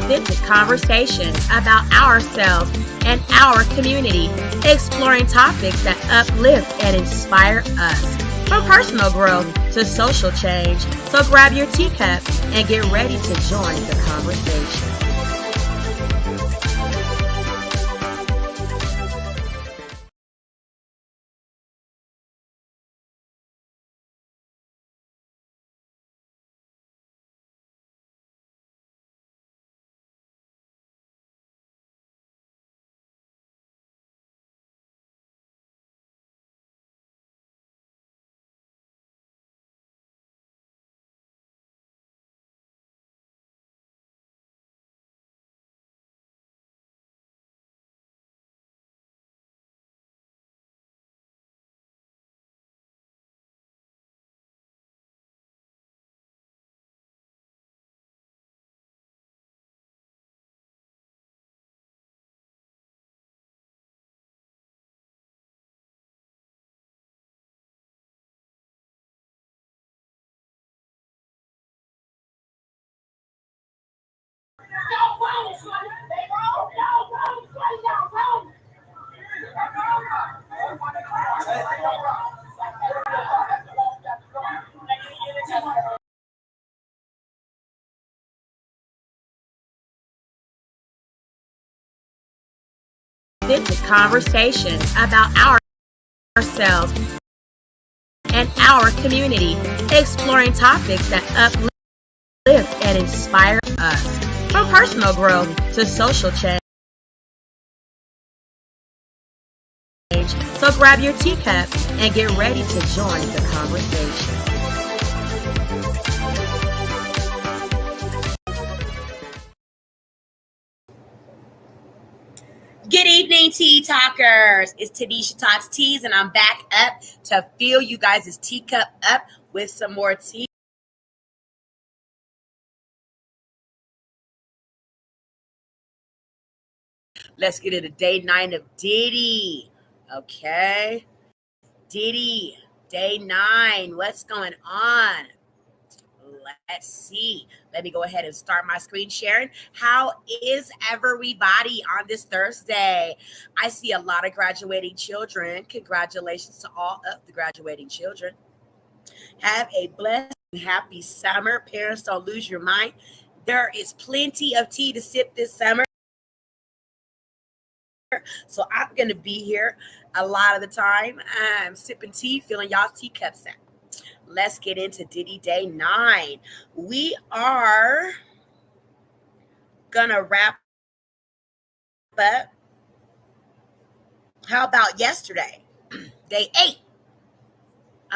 authentic conversations about ourselves and our community, exploring topics that uplift and inspire us. From personal growth to social change. So grab your teacup and get ready to join the conversation. Authentic conversations about ourselves and our community, exploring topics that uplift and inspire us. From personal growth to social change. So grab your teacup and get ready to join the conversation. Good evening, Tea Talkers. It's Tanisha Talks Teas, and I'm back up to fill you guys' teacup up with some more tea. Let's get into day 9 of Diddy. Okay. Diddy, day 9. What's going on? Let's see. Let me go ahead and start my screen sharing. How is everybody on this Thursday? I see a lot of graduating children. Congratulations to all of the graduating children. Have a blessed and happy summer. Parents, don't lose your mind. There is plenty of tea to sip this summer. So I'm going to be here a lot of the time. I'm sipping tea, filling y'all's teacups out. Let's get into Diddy Day 9. We are going to wrap up. How about yesterday? Day 8.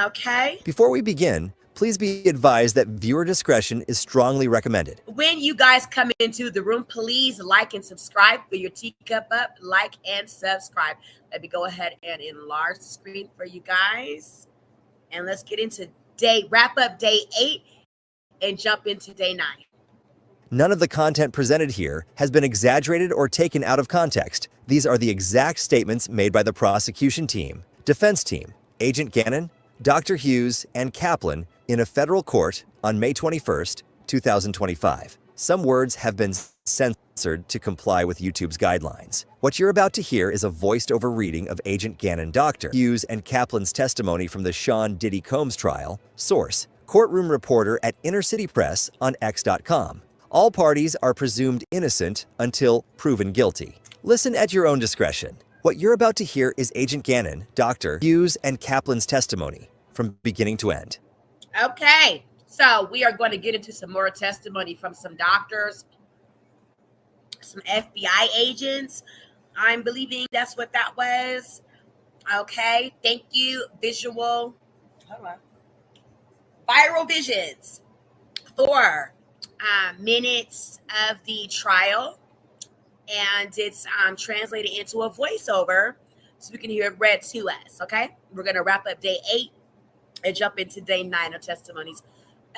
Okay. Before we begin, please be advised that viewer discretion is strongly recommended. When you guys come into the room, please like and subscribe. Fill your teacup up, like and subscribe. Let me go ahead and enlarge the screen for you guys. And let's get into wrap up day 8 and jump into day 9. None of the content presented here has been exaggerated or taken out of context. These are the exact statements made by the prosecution team, defense team, Agent Gannon, Dr. Hughes, and Kaplan in a federal court on May 21st, 2025. Some words have been censored to comply with YouTube's guidelines. What you're about to hear is a voiced-over reading of Agent Gannon, Dr. Hughes, and Kaplan's testimony from the Sean Diddy Combs trial. Source: courtroom reporter at Inner City Press on X.com. All parties are presumed innocent until proven guilty. Listen at your own discretion. What you're about to hear is Agent Gannon, Dr. Hughes, and Kaplan's testimony from beginning to end. Okay, so we are going to get into some more testimony from some doctors, some FBI agents. I'm believing that's what that was. Okay, thank you, Viral Visions, for minutes of the trial. And it's translated into a voiceover so we can hear it read to us, okay? We're going to wrap up day 8 and jump into day 9 of testimonies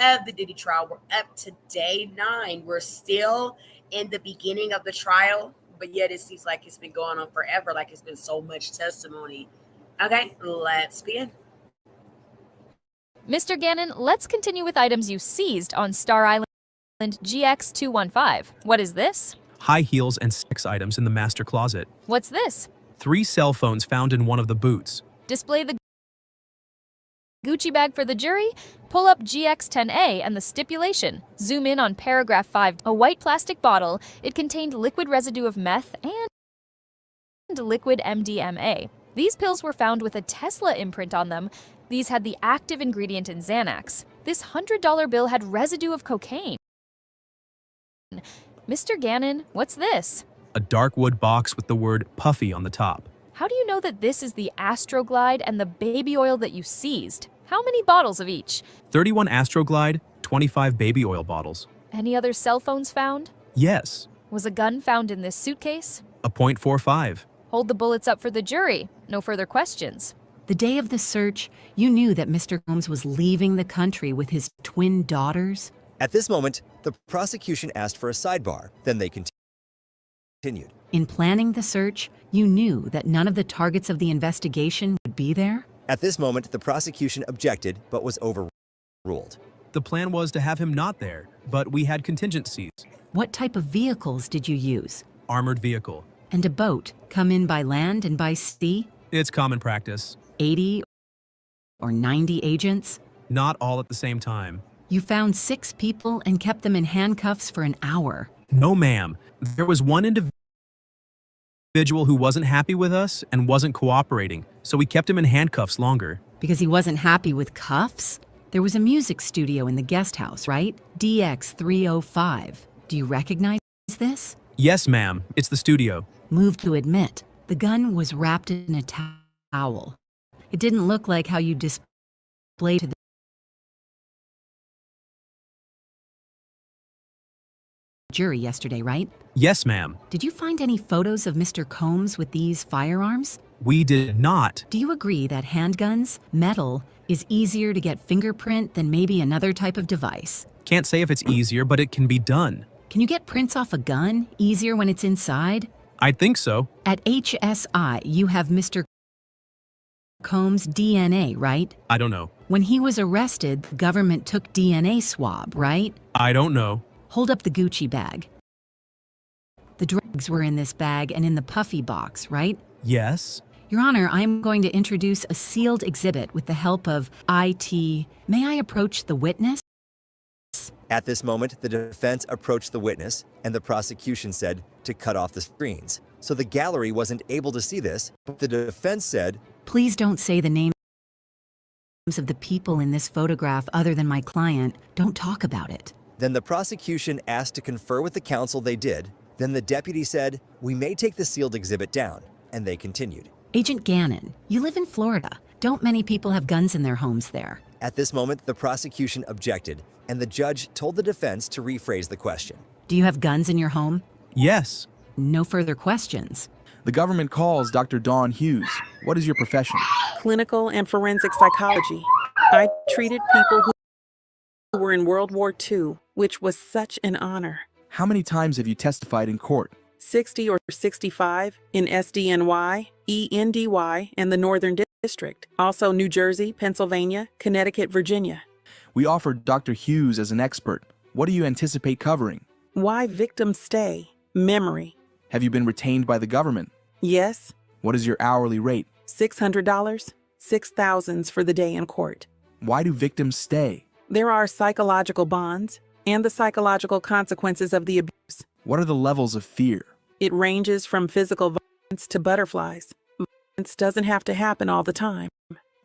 of the Diddy trial. We're up to day 9. We're still in the beginning of the trial, but yet it seems like it's been going on forever, like it's been so much testimony. Okay, let's begin. Mr. Gannon, let's continue with items you seized on Star Island. GX215. What is this? High heels and sex items in the master closet. What's this? 3 cell phones found in one of the boots. Display the Gucci bag for the jury. Pull up GX10A and the stipulation. Zoom in on paragraph 5. A white plastic bottle. It contained liquid residue of meth and liquid MDMA. These pills were found with a Tesla imprint on them. These had the active ingredient in Xanax. This $100 bill had residue of cocaine. Mr. Gannon, what's this? A dark wood box with the word Puffy on the top. How do you know that this is the Astroglide and the baby oil that you seized? How many bottles of each? 31 Astroglide, 25 baby oil bottles. Any other cell phones found? Yes. Was a gun found in this suitcase? A .45. Hold the bullets up for the jury. No further questions. The day of the search, you knew that Mr. Combs was leaving the country with his twin daughters? At this moment, the prosecution asked for a sidebar. Then they continued. In planning the search, you knew that none of the targets of the investigation would be there? At this moment, the prosecution objected but was overruled. The plan was to have him not there, but we had contingencies. What type of vehicles did you use? Armored vehicle. And a boat, come in by land and by sea? It's common practice. 80 or 90 agents? Not all at the same time. You found 6 people and kept them in handcuffs for an hour. No, ma'am. There was one individual who wasn't happy with us and wasn't cooperating, so we kept him in handcuffs longer. Because he wasn't happy with cuffs? There was a music studio in the guest house, right? DX305. Do you recognize this? Yes, ma'am. It's the studio. Move to admit, the gun was wrapped in a towel. It didn't look like how you displayed to the jury yesterday, right? Yes, ma'am. Did you find any photos of Mr. Combs with these firearms? We did not. Do you agree that handguns, metal, is easier to get fingerprint than maybe another type of device? Can't say if it's easier, but it can be done. Can you get prints off a gun easier when it's inside? I think so. At HSI, you have Mr. Combs' DNA, right? I don't know. When he was arrested, the government took DNA swab, right? I don't know. Hold up the Gucci bag. The drugs were in this bag and in the puffy box, right? Yes. Your Honor, I am going to introduce a sealed exhibit with the help of IT. May I approach the witness? At this moment, the defense approached the witness, and the prosecution said to cut off the screens. So the gallery wasn't able to see this, but the defense said, Please don't say the names of the people in this photograph other than my client. Don't talk about it. Then the prosecution asked to confer with the counsel. They did. Then the deputy said, we may take the sealed exhibit down, and they continued. Agent Gannon, you live in Florida. Don't many people have guns in their homes there? At this moment, the prosecution objected, and the judge told the defense to rephrase the question. Do you have guns in your home? Yes. No further questions. The government calls Dr. Dawn Hughes. What is your profession? Clinical and forensic psychology. I treated people who were in World War II, which was such an honor. How many times have you testified in court? 60 or 65 in SDNY, ENDY, and the Northern District. Also New Jersey, Pennsylvania, Connecticut, Virginia. We offered Dr. Hughes as an expert. What do you anticipate covering? Why victims stay. Memory. Have you been retained by the government? Yes. What is your hourly rate? $600, $6,000 for the day in court. Why do victims stay? There are psychological bonds and the psychological consequences of the abuse. What are the levels of fear? It ranges from physical violence to butterflies. Violence doesn't have to happen all the time.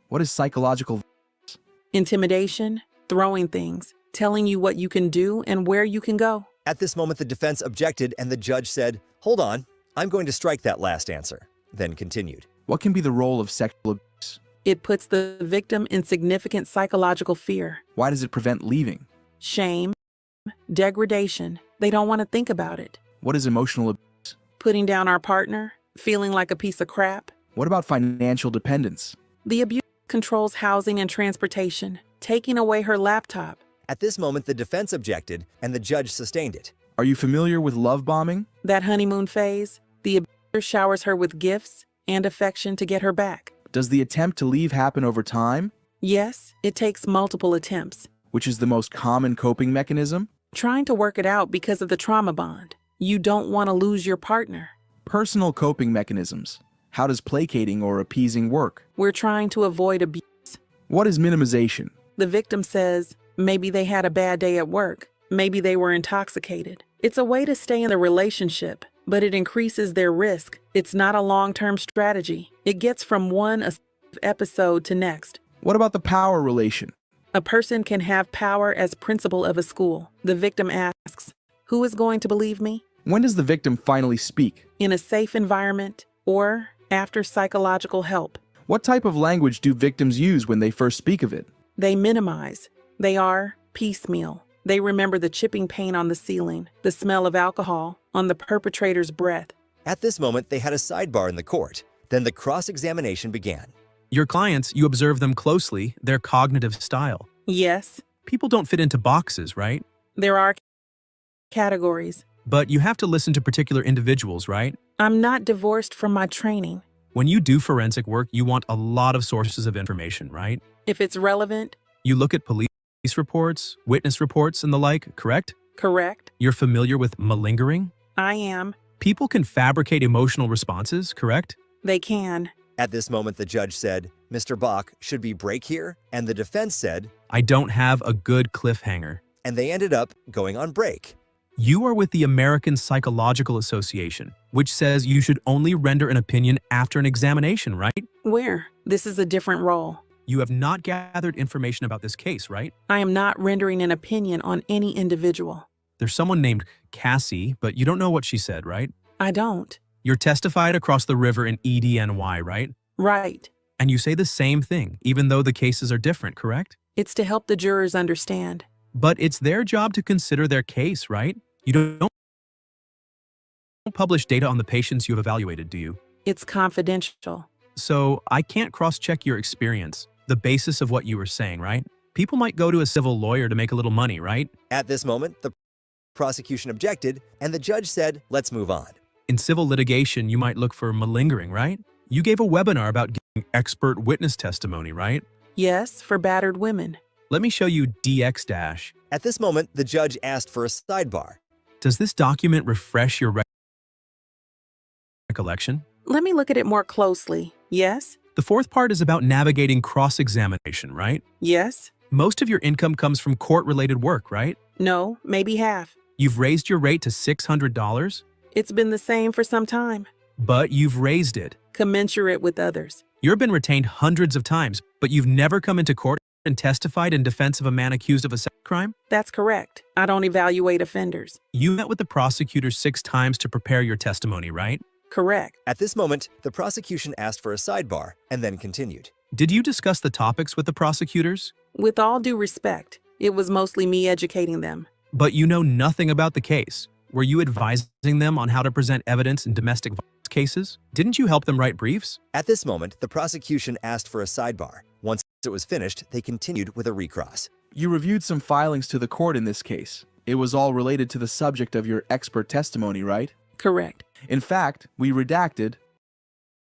What is psychological violence? Intimidation, throwing things, telling you what you can do and where you can go. At this moment, the defense objected, and the judge said, hold on, I'm going to strike that last answer. Then continued. What can be the role of sexual abuse? It puts the victim in significant psychological fear. Why does it prevent leaving? Shame, degradation. They don't want to think about it. What is emotional abuse? Putting down our partner, feeling like a piece of crap. What about financial dependence? The abuse controls housing and transportation, taking away her laptop. At this moment, the defense objected, and the judge sustained it. Are you familiar with love bombing? That honeymoon phase, the abuser showers her with gifts and affection to get her back. Does the attempt to leave happen over time? Yes, it takes multiple attempts. Which is the most common coping mechanism? Trying to work it out because of the trauma bond. You don't want to lose your partner. Personal coping mechanisms. How does placating or appeasing work? We're trying to avoid abuse. What is minimization? The victim says, maybe they had a bad day at work. Maybe they were intoxicated. It's a way to stay in the relationship, but it increases their risk. It's not a long-term strategy. It gets from one episode to next. What about the power relation? A person can have power as principal of a school. The victim asks, who is going to believe me? When does the victim finally speak? In a safe environment or after psychological help. What type of language do victims use when they first speak of it? They minimize. They are piecemeal. They remember the chipping paint on the ceiling, the smell of alcohol on the perpetrator's breath. At this moment, they had a sidebar in the court. Then the cross-examination began. Your clients, you observe them closely, their cognitive style. Yes, People don't fit into boxes, right? there are categories. But you have to listen to particular individuals, right? I'm not divorced from my training. When you do forensic work, you want a lot of sources of information, right? If it's relevant, You look at police reports, witness reports, and the like, correct? correct, You're familiar with malingering? I am. People can fabricate emotional responses, correct? They can. At this moment, the judge said, Mr. Bach, should we break here? And the defense said, I don't have a good cliffhanger. and they ended up going on break. You are with the American Psychological Association, which says you should only render an opinion after an examination, right? Where? This is a different role. You have not gathered information about this case, right? I am not rendering an opinion on any individual. There's someone named Cassie, but you don't know what she said, right? I don't. You're testified across the river in EDNY, right? Right. And you say the same thing, even though the cases are different, correct? It's to help the jurors understand. But it's their job to consider their case, right? You don't publish data on the patients you have evaluated, do you? It's confidential. So I can't cross-check your experience, the basis of what you were saying, right? People might go to a civil lawyer to make a little money, right? At this moment, the prosecution objected, and the judge said, let's move on. In civil litigation, you might look for malingering, right? You gave a webinar about giving expert witness testimony, right? Yes, for battered women. Let me show you DX-. At this moment, the judge asked for a sidebar. Does this document refresh your recollection? Let me look at it more closely. Yes? The fourth part is about navigating cross-examination, right? Yes? Most of your income comes from court-related work, right? No, maybe half. You've raised your rate to $600, It's been the same for some time. but you've raised it. Commensurate with others. You've been retained hundreds of times, but you've never come into court and testified in defense of a man accused of a sex crime? That's correct. I don't evaluate offenders. You met with the prosecutor 6 times to prepare your testimony, right? Correct. At this moment, the prosecution asked for a sidebar and then continued. Did you discuss the topics with the prosecutors? With all due respect, it was mostly me educating them. But you know nothing about the case. Were you advising them on how to present evidence in domestic violence cases? Didn't you help them write briefs? At this moment, the prosecution asked for a sidebar. Once it was finished, they continued with a recross. You reviewed some filings to the court in this case. It was all related to the subject of your expert testimony, right? Correct. In fact, we redacted.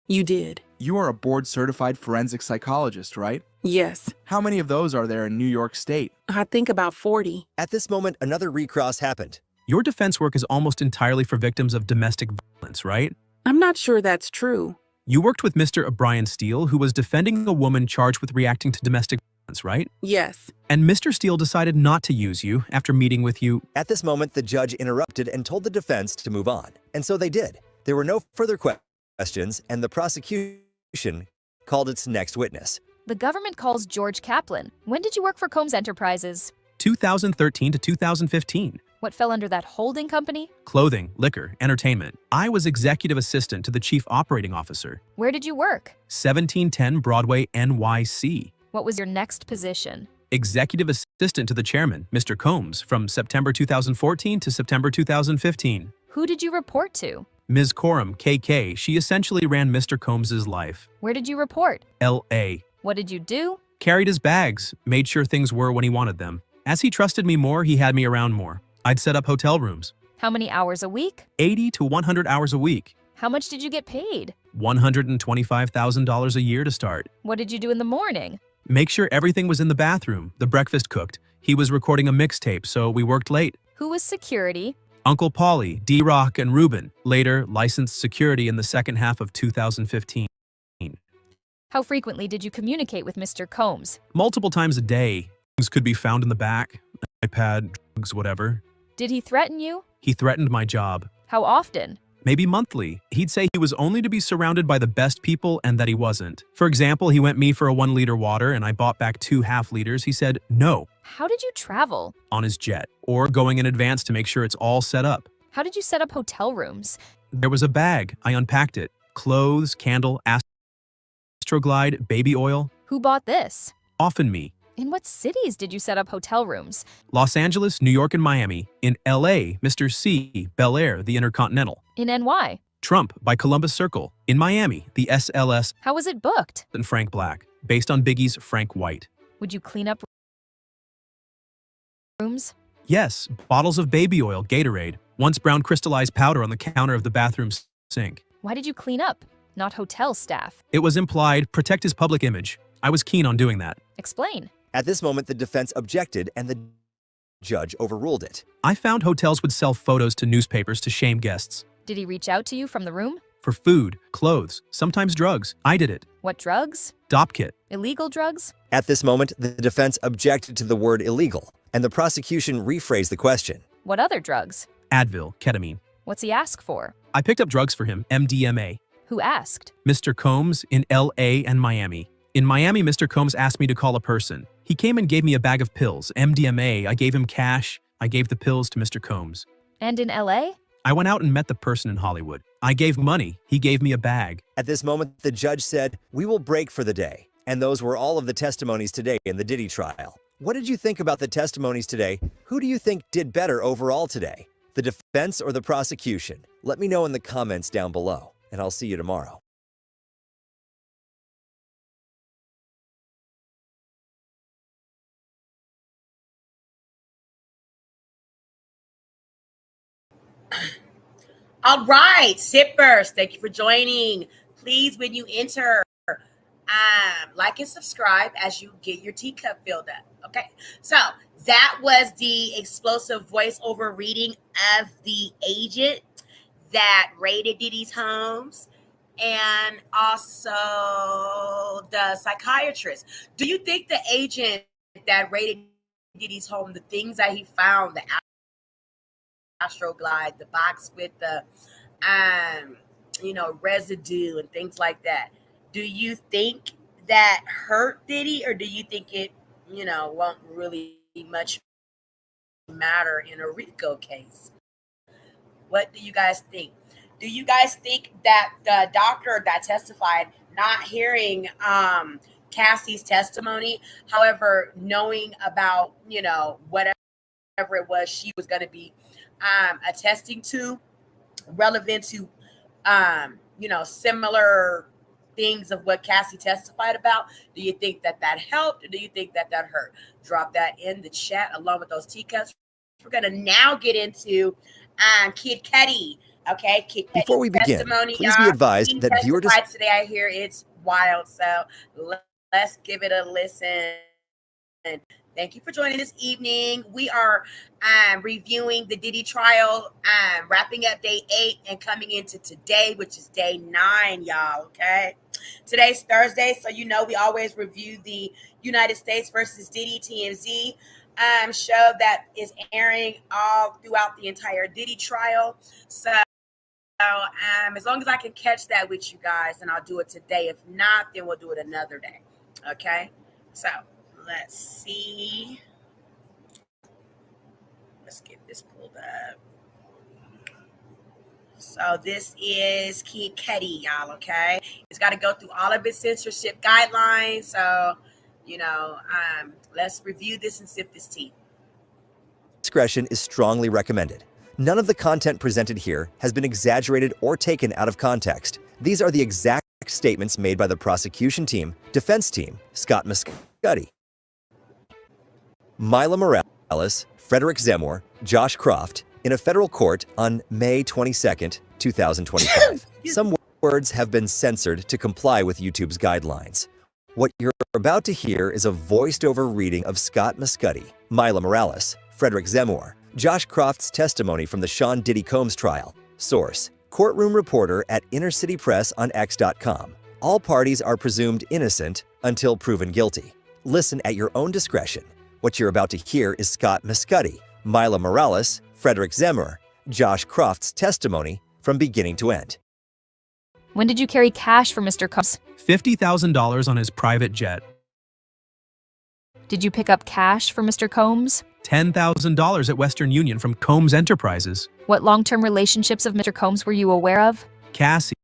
You did. You are a board-certified forensic psychologist, right? Yes. How many of those are there in New York State? I think about 40. At this moment, another recross happened. Your defense work is almost entirely for victims of domestic violence, right? I'm not sure that's true. You worked with Mr. Brian Steele, who was defending a woman charged with reacting to domestic violence, right? Yes. And Mr. Steele decided not to use you after meeting with you. At this moment, the judge interrupted and told the defense to move on. And so they did. There were no further questions, and the prosecution called its next witness. The government calls George Kaplan. When did you work for Combs Enterprises? 2013 to 2015. What fell under that holding company? Clothing, liquor, entertainment. I was executive assistant to the chief operating officer. Where did you work? 1710 Broadway, NYC. What was your next position? Executive assistant to the chairman, Mr. Combs, from September 2014 to September 2015. Who did you report to? Ms. Coram, KK, she essentially ran Mr. Combs's life. Where did you report? L.A. What did you do? Carried his bags, made sure things were when he wanted them. As he trusted me more, he had me around more. I'd set up hotel rooms. How many hours a week? 80 to 100 hours a week. How much did you get paid? $125,000 a year to start. What did you do in the morning? Make sure everything was in the bathroom, the breakfast cooked. He was recording a mixtape, so we worked late. Who was security? Uncle Paulie, D-Rock, and Ruben, later licensed security in the second half of 2015. How frequently did you communicate with Mr. Combs? Multiple times a day. Things could be found in the back, iPad, drugs, whatever. Did he threaten you? He threatened my job. How often? Maybe monthly. He'd say he was only to be surrounded by the best people and that he wasn't. For example, he went me for a 1-liter water and I bought back 2 half-liters. He said no How did you travel? on his jet, or going in advance to make sure it's all set up. How did you set up hotel rooms? There was a bag. I unpacked it. Clothes, candle, Astroglide, baby oil. Who bought this? Often me. In what cities did you set up hotel rooms? Los Angeles, New York, and Miami. In LA, Mr. C, Bel Air, the Intercontinental. In NY? Trump by Columbus Circle. In Miami, the SLS How was it booked? and Frank Black, based on Biggie's Frank White. Would you clean up rooms? Yes, bottles of baby oil, Gatorade, once brown crystallized powder on the counter of the bathroom sink. Why did you clean up? Not hotel staff. It was implied, protect his public image. I was keen on doing that. Explain. At this moment, the defense objected and the judge overruled it. I found hotels would sell photos to newspapers to shame guests. Did he reach out to you from the room? For food, clothes, sometimes drugs. I did it. What drugs? Dop kit. Illegal drugs? At this moment, the defense objected to the word illegal, and the prosecution rephrased the question. What other drugs? Advil, ketamine. What's he ask for? I picked up drugs for him, MDMA. Who asked? Mr. Combs in LA and Miami. In Miami, Mr. Combs asked me to call a person. He came and gave me a bag of pills, MDMA. I gave him cash. I gave the pills to Mr. Combs. And in LA? I went out and met the person in Hollywood. I gave money. He gave me a bag. At this moment, the judge said, "We will break for the day." And those were all of the testimonies today in the Diddy trial. What did you think about the testimonies today? Who do you think did better overall today? The defense or the prosecution? Let me know in the comments down below, and I'll see you tomorrow. All right, sippers, thank you for joining. Please, when you enter, like and subscribe as you get your teacup filled up. Okay, so that was the explosive voiceover reading of the agent that raided Diddy's homes and also the psychiatrist. Do you think the agent that raided Diddy's home, the things that he found, the Astroglide, the box with the residue and things like that, do you think that hurt Diddy, or do you think it won't really much matter in a RICO case? What do you guys think? Do you guys think that the doctor that testified, not hearing Cassie's testimony, however, knowing about whatever it was she was going to be attesting to, relevant to similar things of what Cassie testified about, do you think that helped, or do you think that hurt? Drop that in the chat along with those teacups. We're gonna now get into Kid Cudi. Okay, Kid Cudi. Before we begin, testimony, please be advised he that viewer testified today. I hear it's wild, so let's give it a listen. Thank you for joining this evening. We are reviewing the Diddy trial, wrapping up day 8 and coming into today, which is day 9, y'all, okay? Today's Thursday, so we always review the United States versus Diddy TMZ show that is airing all throughout the entire Diddy trial. So as long as I can catch that with you guys, then I'll do it today. If not, then we'll do it another day, okay? So let's see. Let's get this pulled up. So this is Kid Cudi, y'all, okay? It's got to go through all of its censorship guidelines. So, let's review this and sip this tea. discretion is strongly recommended. None of the content presented here has been exaggerated or taken out of context. These are the exact statements made by the prosecution team, defense team, Scott Muscati, Mila Morales, Frederick Zemmour, Josh Croft, in a federal court on May 22, 2025. Some words have been censored to comply with YouTube's guidelines. What you're about to hear is a voiced-over reading of Scott Muscati, Mila Morales, Frederick Zemmour, Josh Croft's testimony from the Sean Diddy Combs trial. Source: courtroom reporter at Inner City Press on X.com. All parties are presumed innocent until proven guilty. Listen at your own discretion. What you're about to hear is Scott Muscuddy, Mila Morales, Frederick Zemmer, Josh Croft's testimony from beginning to end. When did you carry cash for Mr. Combs? $50,000 on his private jet. Did you pick up cash for Mr. Combs? $10,000 at Western Union from Combs Enterprises. What long-term relationships of Mr. Combs were you aware of? Cassie,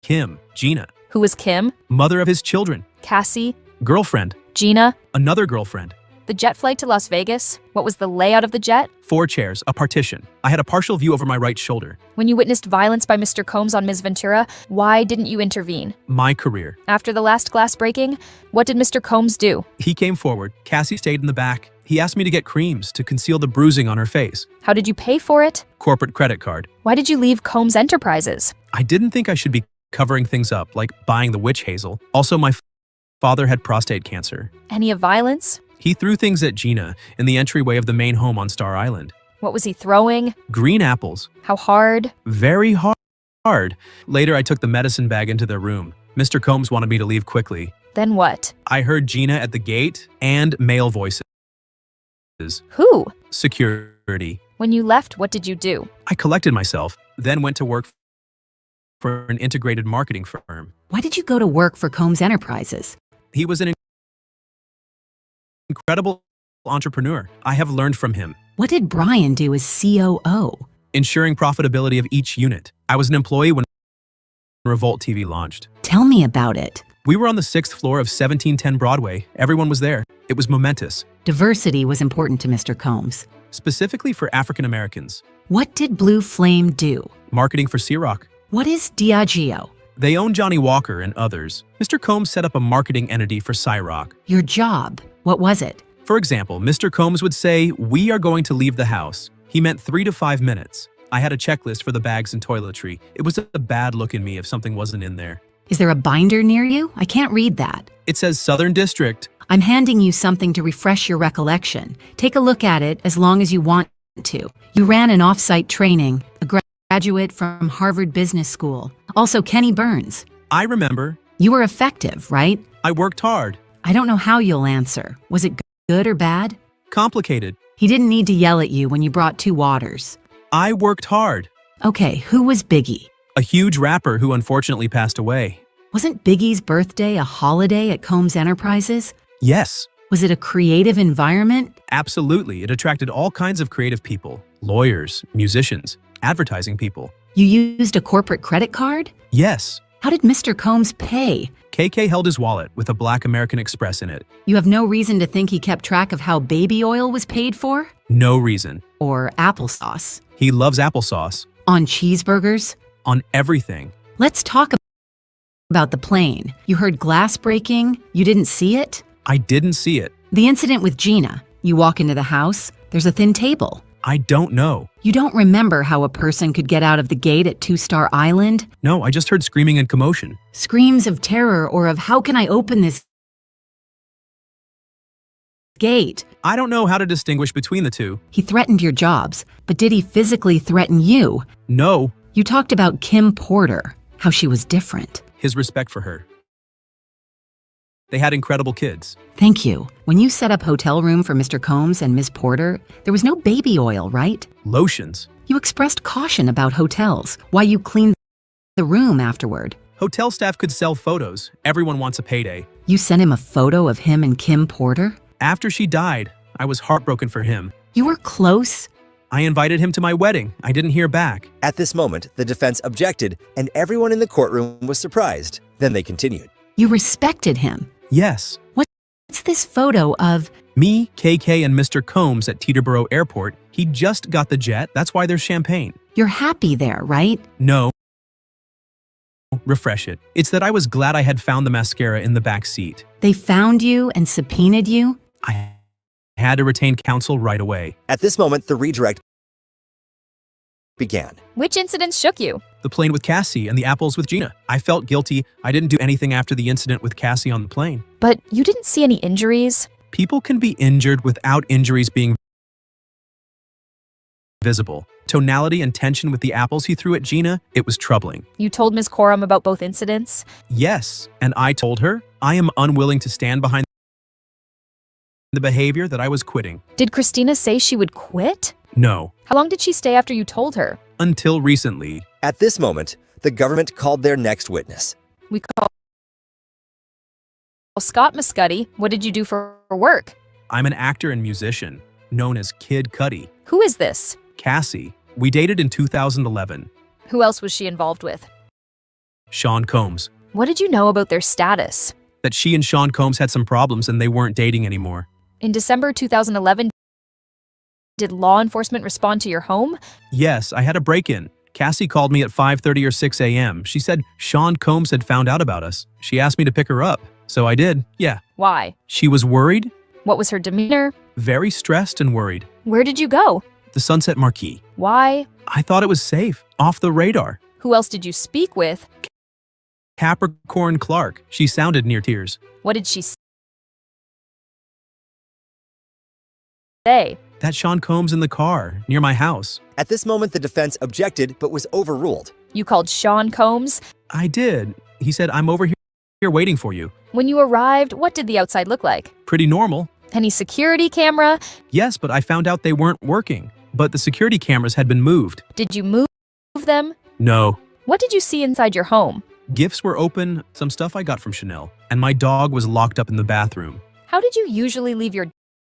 Kim, Gina, Who was Kim? mother of his children, Cassie? girlfriend, Gina? another girlfriend. The jet flight to Las Vegas? What was the layout of the jet? 4 chairs, a partition. I had a partial view over my right shoulder. When you witnessed violence by Mr. Combs on Ms. Ventura, why didn't you intervene? My career. After the last glass breaking, what did Mr. Combs do? He came forward. Cassie stayed in the back. He asked me to get creams to conceal the bruising on her face. How did you pay for it? Corporate credit card. Why did you leave Combs Enterprises? I didn't think I should be covering things up, like buying the witch hazel. Also, my father had prostate cancer. Any of violence? He threw things at Gina in the entryway of the main home on Star Island. What was he throwing? Green apples. How hard? Very hard. Later, I took the medicine bag into their room. Mr. Combs wanted me to leave quickly. Then what? I heard Gina at the gate and male voices. Who? Security. When you left, what did you do? I collected myself, then went to work for an integrated marketing firm. Why did you go to work for Combs Enterprises? He was an incredible entrepreneur. I have learned from him. What did Brian do as COO? Ensuring profitability of each unit. I was an employee when Revolt TV launched. Tell me about it. We were on the 6th floor of 1710 Broadway. Everyone was there. It was momentous, Diversity was important to Mr. Combs. specifically for African Americans. What did Blue Flame do? Marketing for Ciroc. What is Diageo? They own Johnny Walker and others. Mr. Combs set up a marketing entity for Ciroc. Your job. What was it? For example, Mr. Combs would say, "We are going to leave the house." He meant 3 to 5 minutes. I had a checklist for the bags and toiletry. It was a bad look in me if something wasn't in there. Is there a binder near you? I can't read that. It says Southern District. I'm handing you something to refresh your recollection. Take a look at it as long as you want to. You ran an off-site training, a graduate from Harvard Business School. Also Kenny Burns. I remember. You were effective, right? I worked hard. I don't know how you'll answer. Was it good or bad? Complicated. He didn't need to yell at you when you brought 2 waters. I worked hard. Okay, who was Biggie? A huge rapper who unfortunately passed away. Wasn't Biggie's birthday a holiday at Combs Enterprises? Yes, Was it a creative environment? absolutely. It attracted all kinds of creative people. Lawyers, musicians, advertising people. You used a corporate credit card? Yes. How did Mr. Combs pay? KK held his wallet with a black American Express in it. You have no reason to think he kept track of how baby oil was paid for? No reason. Or applesauce? He loves applesauce. On cheeseburgers? On everything. Let's talk about the plane. You heard glass breaking? You didn't see it? I didn't see it. The incident with Gina. You walk into the house, there's a thin table. I don't know. You don't remember how a person could get out of the gate at 2-Star Island? No, I just heard screaming and commotion. Screams of terror or of how can I open this gate? I don't know how to distinguish between the two. He threatened your jobs, but did he physically threaten you? No, You talked about Kim Porter, how she was different. his respect for her. They had incredible kids. Thank you. When you set up hotel room for Mr. Combs and Ms. Porter, there was no baby oil, right? Lotions. You expressed caution about hotels, why you cleaned the room afterward. Hotel staff could sell photos. Everyone wants a payday. You sent him a photo of him and Kim Porter? After she died, I was heartbroken for him. You were close? I invited him to my wedding. I didn't hear back. At this moment, the defense objected, and everyone in the courtroom was surprised. Then they continued. You respected him. Yes. What's this photo of? Me, KK, and Mr. Combs at Teterboro Airport. He just got the jet. That's why there's champagne. You're happy there, right? No. Refresh it. It's that I was glad I had found the mascara in the back seat. They found you and subpoenaed you? I had to retain counsel right away. At this moment, the redirect began. Which incidents shook you? The plane with Cassie and the apples with Gina. I felt guilty. I didn't do anything after the incident with Cassie on the plane. But you didn't see any injuries? People can be injured without injuries being visible. Tonality and tension with the apples he threw at Gina, it was troubling. You told Ms. Coram about both incidents? Yes, and I told her I am unwilling to stand behind the behavior that I was quitting. Did Christina say she would quit? No, How long did she stay after you told her? until recently. At this moment, the government called their next witness. We call Scott Muscuddy. What did you do for work? I'm an actor and musician, known as Kid Cudi. Who is this? Cassie. We dated in 2011. Who else was she involved with? Sean Combs. What did you know about their status? That she and Sean Combs had some problems and they weren't dating anymore. In December 2011, did law enforcement respond to your home? Yes, I had a break-in. Cassie called me at 5:30 or 6 a.m. She said Sean Combs had found out about us. She asked me to pick her up. So I did, yeah. Why? She was worried, What was her demeanor? very stressed and worried. Where did you go? The Sunset Marquee. Why? I thought it was safe, off the radar. Who else did you speak with? Capricorn Clark. She sounded near tears. What did she say? That Sean Combs in the car, near my house. At this moment, the defense objected but was overruled. You called Sean Combs? I did. He said, I'm over here waiting for you. When you arrived, what did the outside look like? Pretty normal. Any security camera? Yes, but I found out they weren't working. But the security cameras had been moved. Did you move them? No. What did you see inside your home? Gifts were open, some stuff I got from Chanel, and my dog was locked up in the bathroom. How did you usually leave your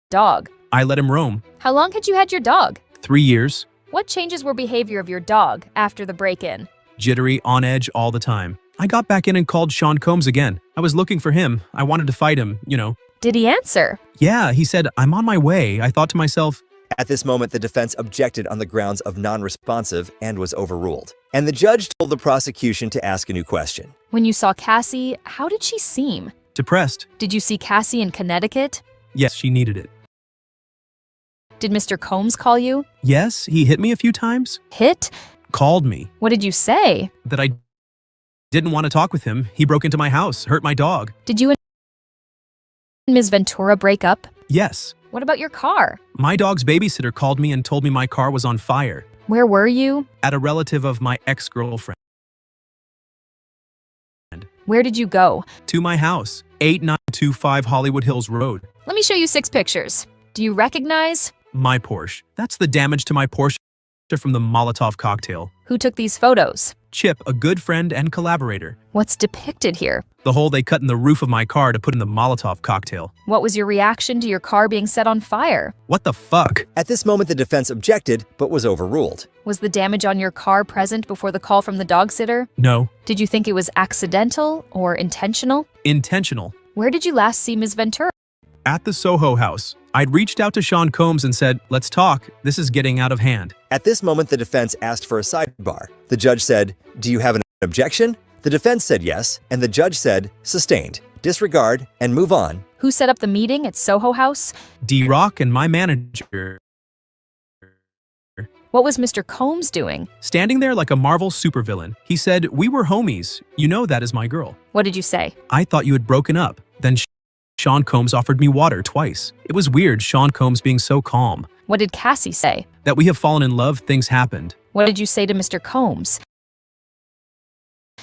dog? I let him roam. How long had you had your dog? 3 years. What changes were behavior of your dog after the break-in? Jittery, on edge all the time. I got back in and called Sean Combs again. I was looking for him. I wanted to fight him, you know. Did he answer? Yeah, he said, I'm on my way. I thought to myself, At this moment, the defense objected on the grounds of non-responsive and was overruled. And the judge told the prosecution to ask a new question. When you saw Cassie, how did she seem? depressed. Did you see Cassie in Connecticut? Yes, she needed it. Did Mr. Combs call you? Yes, he hit me a few times. Hit? Called me. What did you say? That I didn't want to talk with him. He broke into my house, hurt my dog. Did you and Ms. Ventura break up? Yes. What about your car? My dog's babysitter called me and told me my car was on fire. Where were you? At a relative of my ex-girlfriend. Where did you go? To my house, 8925 Hollywood Hills Road. Let me show you 6 pictures. Do you recognize? My Porsche. That's the damage to my Porsche from the Molotov cocktail. Who took these photos? Chip, a good friend and collaborator. What's depicted here? The hole they cut in the roof of my car to put in the Molotov cocktail. What was your reaction to your car being set on fire? What the fuck? At this moment, the defense objected but was overruled. Was the damage on your car present before the call from the dog sitter? No. Did you think it was accidental or intentional? Intentional. Where did you last see Ms. Ventura? At the Soho house. I'd reached out to Sean Combs and said, let's talk. This is getting out of hand. At this moment, the defense asked for a sidebar. The judge said, "Do you have an objection?" The defense said yes, and the judge said, "Sustained. Disregard and move on." Who set up the meeting at Soho House? D-Rock and my manager. What was Mr. Combs doing? Standing there like a Marvel supervillain. He said, we were homies. You know that is my girl. What did you say? I thought you had broken up. Then Sean Combs offered me water twice. It was weird, Sean Combs being so calm. What did Cassie say? That we have fallen in love, things happened. What did you say to Mr. Combs?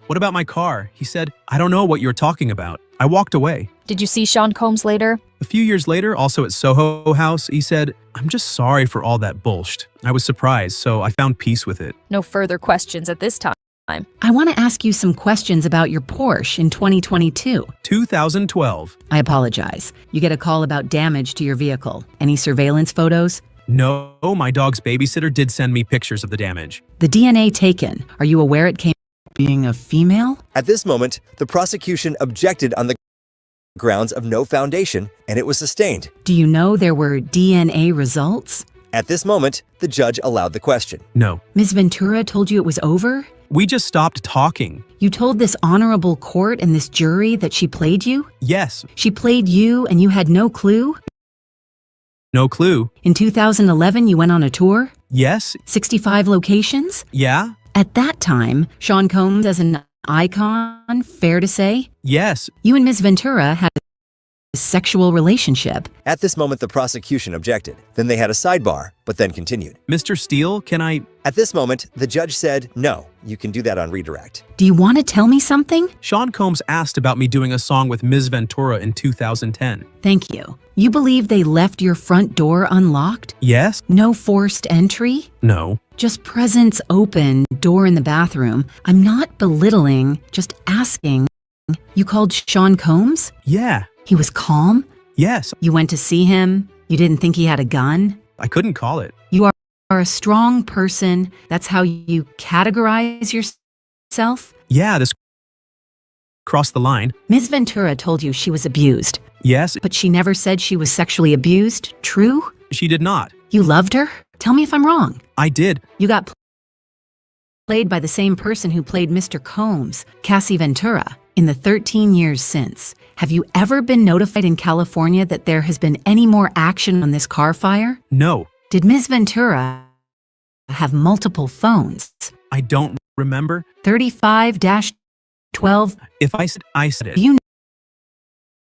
What about my car? He said, I don't know what you're talking about. I walked away. Did you see Sean Combs later? A few years later, also at Soho House, he said, I'm just sorry for all that bullshit. I was surprised, so I found peace with it. No further questions at this time. I want to ask you some questions about your Porsche in 2022. 2012. I apologize. You get a call about damage to your vehicle. Any surveillance photos? No, my dog's babysitter did send me pictures of the damage. The DNA taken. Are you aware it came being a female? At this moment, the prosecution objected on the grounds of no foundation, and it was sustained. Do you know there were DNA results? At this moment, the judge allowed the question. No. Ms. Ventura told you it was over? We just stopped talking. You told this honorable court and this jury that she played you? Yes. She played you and you had no clue? No clue. In 2011, you went on a tour? Yes. 65 locations? Yeah. At that time, Sean Combs as an icon, fair to say? Yes. You and Ms. Ventura had sexual relationship. At this moment, the prosecution objected. Then they had a sidebar, but then continued. Mr. Steele, can I? At this moment, the judge said, no, you can do that on redirect. Do you want to tell me something? Sean Combs asked about me doing a song with Ms. Ventura in 2010. Thank you. You believe they left your front door unlocked? Yes? No forced entry? No. Just presence open, door in the bathroom. I'm not belittling, just asking. You called Sean Combs? Yeah. He was calm? Yes. You went to see him? You didn't think he had a gun? I couldn't call it. You are a strong person. That's how you categorize yourself? Yeah, this crossed the line. Ms. Ventura told you she was abused, Yes, but she never said she was sexually abused. True? she did not. You loved her? Tell me if I'm wrong. I did. You got played by the same person who played Mr. Combs, Cassie Ventura, in the 13 years since. Have you ever been notified in California that there has been any more action on this car fire? No, Did Ms. Ventura have multiple phones? I don't remember. 35-12. If I said it. Do you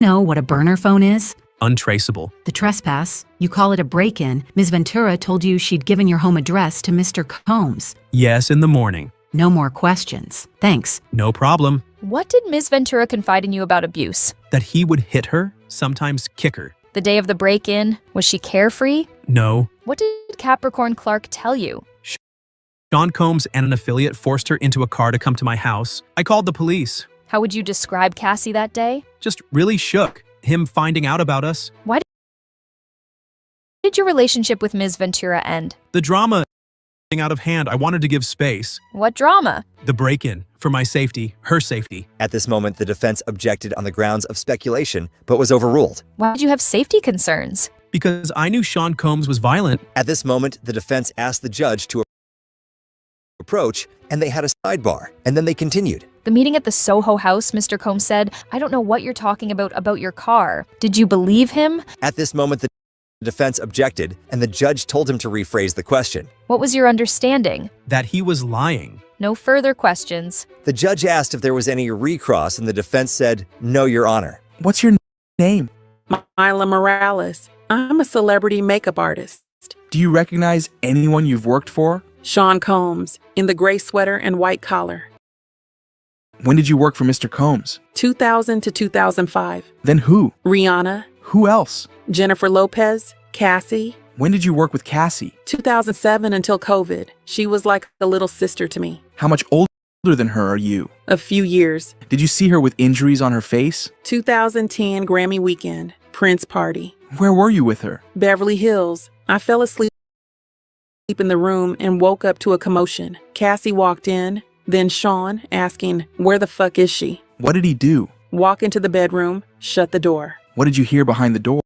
know what a burner phone is? Untraceable. The trespass. You call it a break-in. Ms. Ventura told you she'd given your home address to Mr. Combs. Yes, in the morning. No more questions. Thanks. No problem. What did Ms. Ventura confide in you about abuse? That he would hit her, sometimes kick her. The day of the break-in, was she carefree? No. What did Capricorn Clark tell you? Sean Combs and an affiliate forced her into a car to come to my house. I called the police. How would you describe Cassie that day? Just really shook. Him finding out about us. Why did your relationship with Ms. Ventura end? The drama out of hand. I wanted to give space. What drama? The break-in. For my safety. Her safety. At this moment, the defense objected on the grounds of speculation, but was overruled. Why did you have safety concerns? Because I knew Sean Combs was violent. At this moment, the defense asked the judge to approach, and they had a sidebar, and then they continued. The meeting at the Soho house, Mr. Combs said, I don't know what you're talking about your car. Did you believe him? At this moment, the defense objected, and the judge told him to rephrase the question. What was your understanding? That he was lying. No further questions. The judge asked if there was any recross, and the defense said, no, Your Honor. What's your name? Myla Morales. I'm a celebrity makeup artist. Do you recognize anyone you've worked for? Sean Combs, in the gray sweater and white collar. When did you work for Mr. Combs? 2000 to 2005. Then who? Rihanna, Who else? Jennifer Lopez, Cassie. When did you work with Cassie? 2007 until COVID. She was like a little sister to me. How much older than her are you? A few years. Did you see her with injuries on her face? 2010 Grammy weekend. Prince party. Where were you with her? Beverly Hills. I fell asleep in the room and woke up to a commotion. Cassie walked in, then Sean asking, where the fuck is she? What did he do? Walk into the bedroom, shut the door. What did you hear behind the door?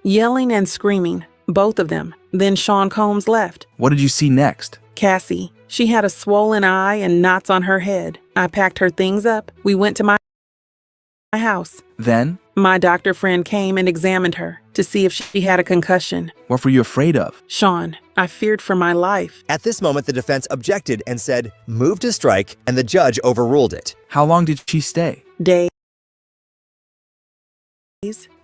Yelling and screaming, both of them. Then Sean Combs left. What did you see next? Cassie. She had a swollen eye and knots on her head. I packed her things up. We went to my house. Then? My doctor friend came and examined her to see if she had a concussion. What were you afraid of? Sean, I feared for my life. At this moment, the defense objected and said, move to strike, and the judge overruled it. How long did she stay? Days.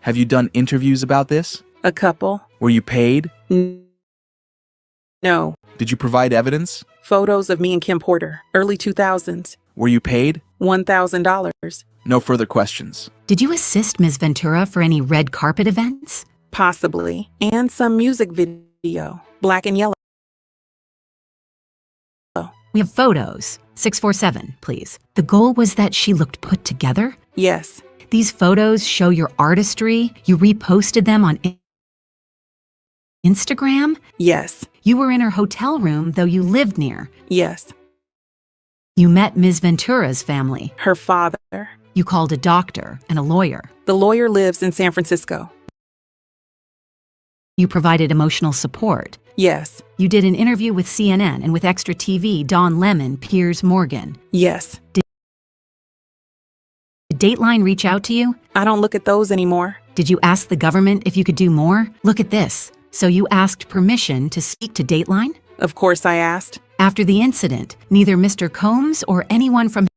Have you done interviews about this? A couple. Were you paid? No. Did you provide evidence? Photos of me and Kim Porter, early 2000s. Were you paid? $1,000. No further questions. Did you assist Ms. Ventura for any red carpet events? Possibly. And some music video. Black and yellow. We have photos. 647, please. The goal was that she looked put together? Yes. These photos show your artistry. You reposted them on Instagram? Yes. You were in her hotel room, though you lived near. Yes. You met Ms. Ventura's family. Her father. You called a doctor and a lawyer. The lawyer lives in San Francisco. You provided emotional support. Yes. You did an interview with CNN and with Extra TV, Don Lemon, Piers Morgan. Yes. Did Dateline reach out to you? I don't look at those anymore. Did you ask the government if you could do more? Look at this. So you asked permission to speak to Dateline? Of course I asked. After the incident, neither Mr. Combs or anyone from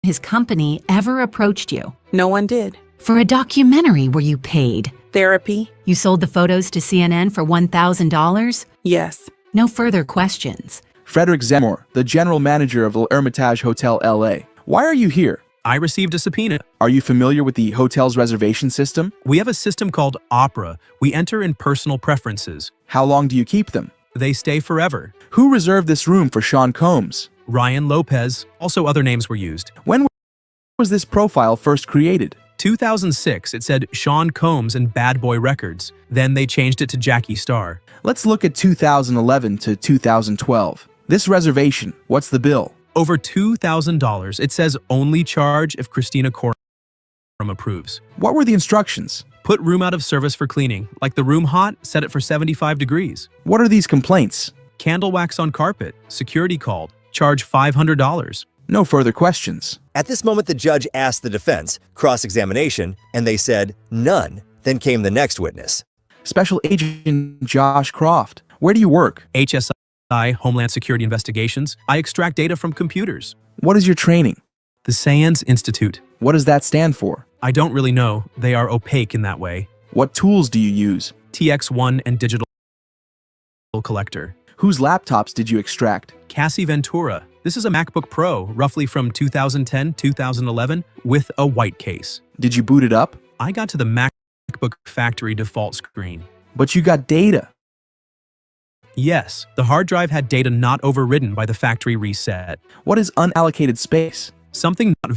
his company ever approached you. No one did. For a documentary, were you paid? Therapy? You sold the photos to CNN for $1,000? Yes. No further questions. Frederick Zemmour, the general manager of L'Hermitage Hotel LA. Why are you here? I received a subpoena. Are you familiar with the hotel's reservation system? We have a system called Opera. We enter in personal preferences. How long do you keep them? They stay forever. Who reserved this room for Sean Combs? Ryan Lopez. Also other names were used. When was this profile first created? 2006, it said Sean Combs and Bad Boy Records. Then they changed it to Jackie Star. Let's look at 2011 to 2012. This reservation, what's the bill? Over $2,000. It says only charge if Christina Coram approves. What were the instructions? Put room out of service for cleaning. Like the room hot, set it for 75 degrees. What are these complaints? Candle wax on carpet. Security called. Charge $500. No further questions. At this moment, the judge asked the defense, cross-examination, and they said none. Then came the next witness. Special Agent Josh Croft, where do you work? HSI, Homeland Security Investigations. I extract data from computers. What is your training? The Sands Institute. What does that stand for? I don't really know. They are opaque in that way. What tools do you use? TX1 and digital collector. Whose laptops did you extract? Cassie Ventura. This is a MacBook Pro, roughly from 2010-2011, with a white case. Did you boot it up? I got to the MacBook factory default screen. But you got data. Yes, the hard drive had data not overridden by the factory reset. What is unallocated space? Something not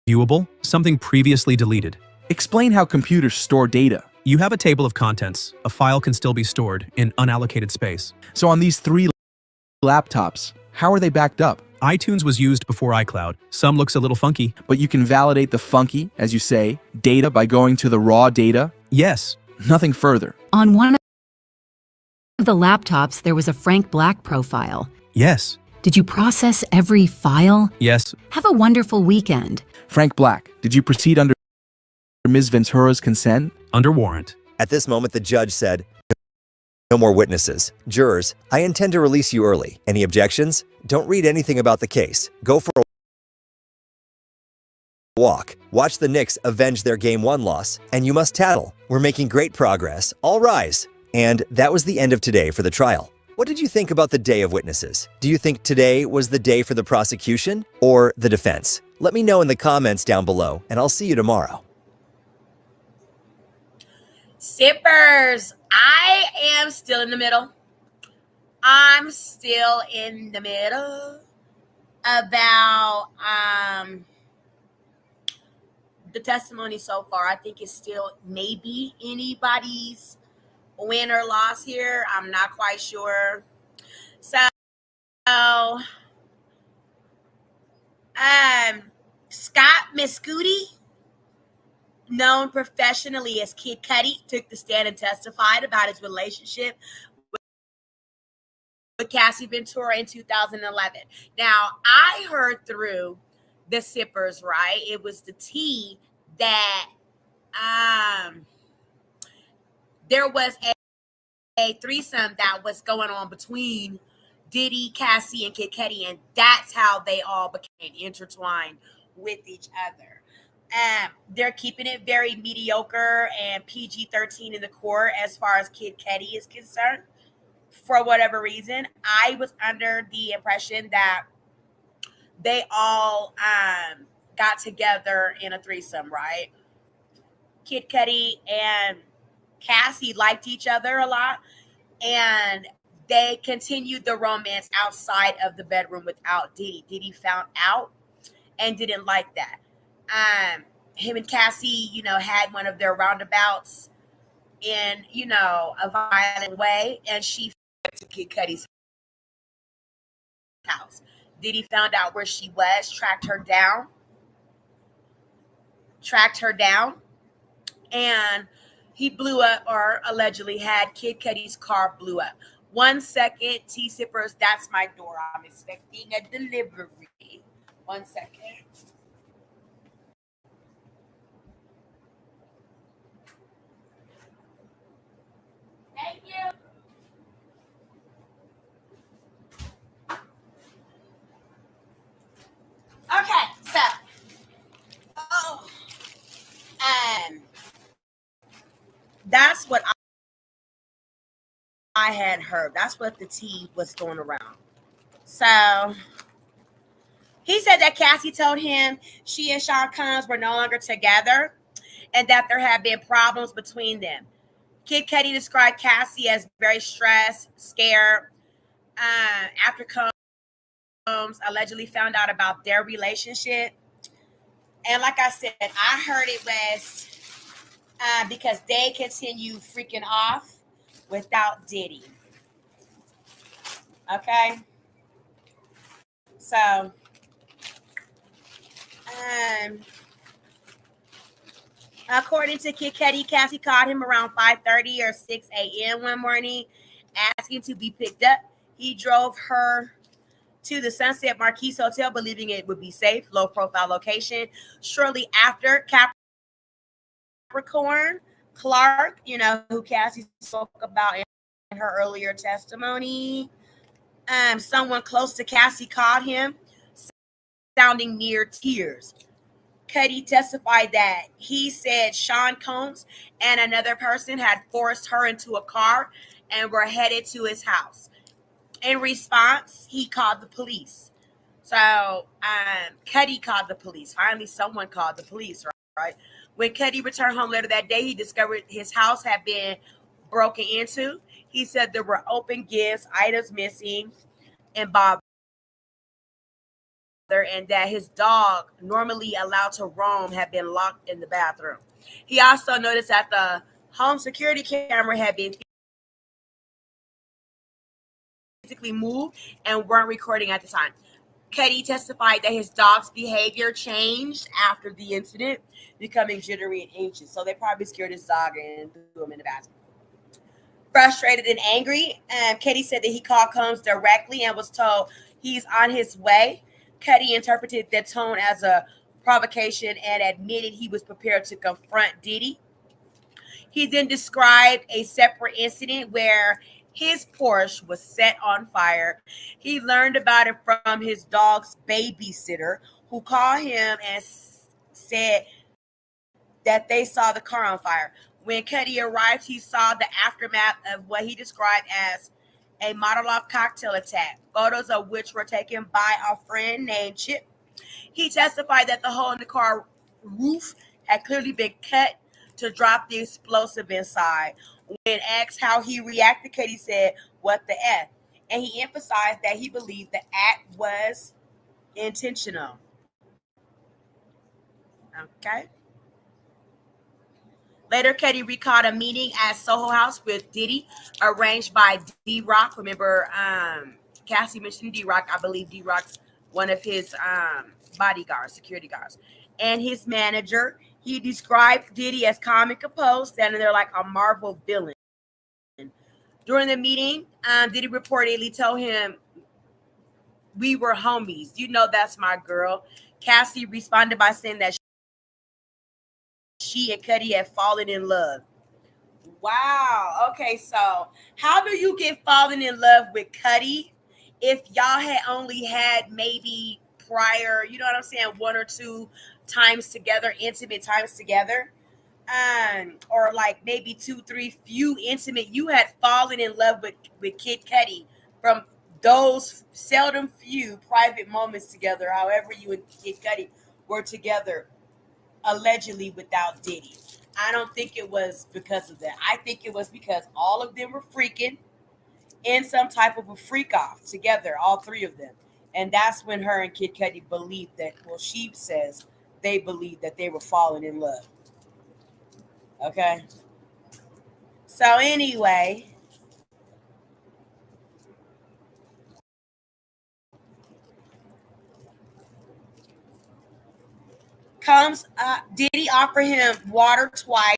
viewable, something previously deleted. Explain how computers store data. You have a table of contents. A file can still be stored in unallocated space. So on these 3 laptops, how are they backed up? iTunes was used before iCloud. Some looks a little funky. But you can validate the funky, as you say, data by going to the raw data? Yes. Nothing further. On one of the laptops, there was a Frank Black profile. Yes. Did you process every file? Yes. Have a wonderful weekend. Frank Black, did you proceed under Ms. Ventura's consent? Under warrant. At this moment, the judge said, no more witnesses. Jurors, I intend to release you early. Any objections? Don't read anything about the case. Go for a walk. Watch the Knicks avenge their Game 1 loss. And you must tattle. We're making great progress. All rise. And that was the end of today for the trial. What did you think about the day of witnesses? Do you think today was the day for the prosecution or the defense? Let me know in the comments down below, and I'll see you tomorrow. Sippers, I am still in the middle. I'm still in the middle about the testimony so far. I think it's still maybe anybody's win or loss here. I'm not quite sure. So, Scott Miscudi, known professionally as Kid Cudi, took the stand and testified about his relationship with Cassie Ventura in 2011. Now, I heard through the sippers, right? It was the tea that there was a threesome that was going on between Diddy, Cassie, and Kid Cudi, and that's how they all became intertwined with each other. They're keeping it very mediocre and PG-13 in the court as far as Kid Cudi is concerned. For whatever reason, I was under the impression that they all got together in a threesome, right? Kid Cudi and Cassie liked each other a lot, and they continued the romance outside of the bedroom without Diddy. Diddy found out and didn't like that. Him and Cassie, had one of their roundabouts in, a violent way, and she went to Kid Cudi's house. Diddy found out where she was, tracked her down, and he blew up, or allegedly had Kid Cudi's car blew up. 1 second, tea sippers, that's my door. I'm expecting a delivery. 1 second. Thank you. Okay, so, That's what I had heard. That's what the tea was going around. So he said that Cassie told him she and Sean Combs were no longer together and that there had been problems between them. Kid Cudi described Cassie as very stressed, scared, after Combs allegedly found out about their relationship. And like I said, I heard it was because they continue freaking off without Diddy. Okay? So, according to Kid Cudi, Cassie called him around 5:30 or 6 a.m. one morning, asking to be picked up. He drove her to the Sunset Marquise Hotel, believing it would be safe, low-profile location. Shortly after, Capricorn Clark, who Cassie spoke about in her earlier testimony, someone close to Cassie called him, sounding near tears. Cudi testified that he said Sean Combs and another person had forced her into a car and were headed to his house. In response, he called the police. So Cudi called the police. Finally, someone called the police, right? When Cudi returned home later that day, he discovered his house had been broken into. He said there were open gifts, items missing, and Bob, and that his dog, normally allowed to roam, had been locked in the bathroom. He also noticed that the home security camera had been physically moved and weren't recording at the time. Cudi testified that his dog's behavior changed after the incident, becoming jittery and anxious. So they probably scared his dog and threw him in the bathroom. Frustrated and angry, Cudi said that he called Combs directly and was told he's on his way. Cudi interpreted that tone as a provocation and admitted he was prepared to confront Diddy. He then described a separate incident where his Porsche was set on fire. He learned about it from his dog's babysitter, who called him and said that they saw the car on fire. When Cudi arrived, he saw the aftermath of what he described as a Molotov cocktail attack, photos of which were taken by a friend named Chip. He testified that the hole in the car roof had clearly been cut to drop the explosive inside. When asked how he reacted, Cudi said, "What the F?" And he emphasized that he believed the act was intentional. Okay. Later, Cudi recalled a meeting at Soho House with Diddy, arranged by D-Rock. Remember, Cassie mentioned D-Rock. I believe D-Rock's one of his bodyguards, security guards, and his manager. He described Diddy as calm and composed, standing there like a Marvel villain. During the meeting, Diddy reportedly told him, "We were homies. You know that's my girl." Cassie responded by saying that she and Cudi had fallen in love. Wow. Okay, so how do you get falling in love with Cudi if y'all had only had maybe prior, you know what I'm saying, one or two times together, intimate times together? Or like maybe 2, 3 few intimate. You had fallen in love with Kid Cudi from those seldom few private moments together, however you and Kid Cudi were together, allegedly without Diddy. I don't think it was because of that. I think it was because all of them were freaking in some type of a freak off together, all three of them. And that's when her and Kid Cudi believed that, well, she says they believed that they were falling in love. Okay. So anyway, Diddy offer him water twice,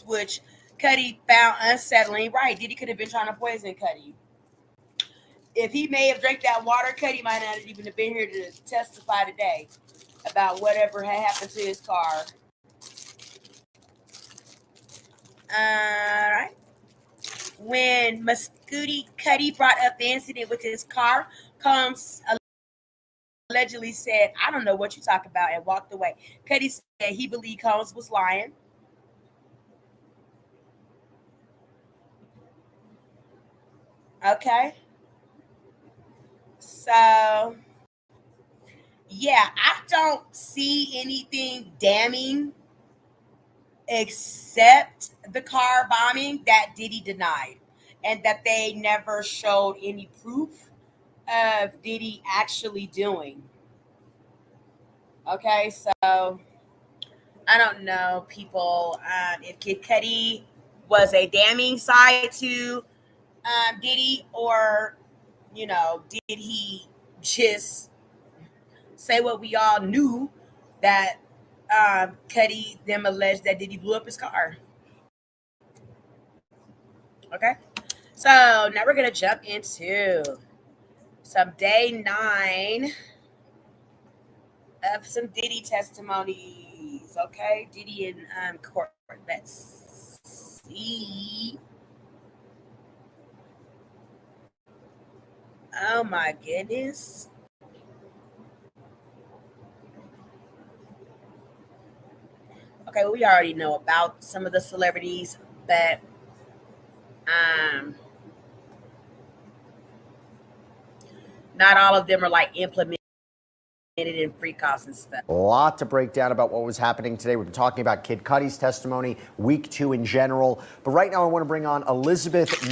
which Cudi found unsettling. Right, Diddy could have been trying to poison Cudi. If he may have drank that water, Cudi might not even have been here to testify today about whatever had happened to his car. All right. When Cudi brought up the incident with his car, Combs allegedly said, "I don't know what you talk about," and walked away. Cudi said he believed Combs was lying. Okay. So, yeah, I don't see anything damning except the car bombing that Diddy denied, and that they never showed any proof of Diddy actually doing. Okay, so I don't know, people, if Kid Cudi was a damning side to Diddy, or did he just say what we all knew, that Cudi them alleged that Diddy blew up his car. Okay, so now we're gonna jump into some day 9 of some Diddy testimonies. Okay, Diddy in court. Let's see. Oh my goodness. Okay, we already know about some of the celebrities, but um, not all of them are like implemented in free costs and stuff. A lot to break down about what was happening today. We've been talking about Kid Cudi's testimony, week 2 in general. But right now I want to bring on Elizabeth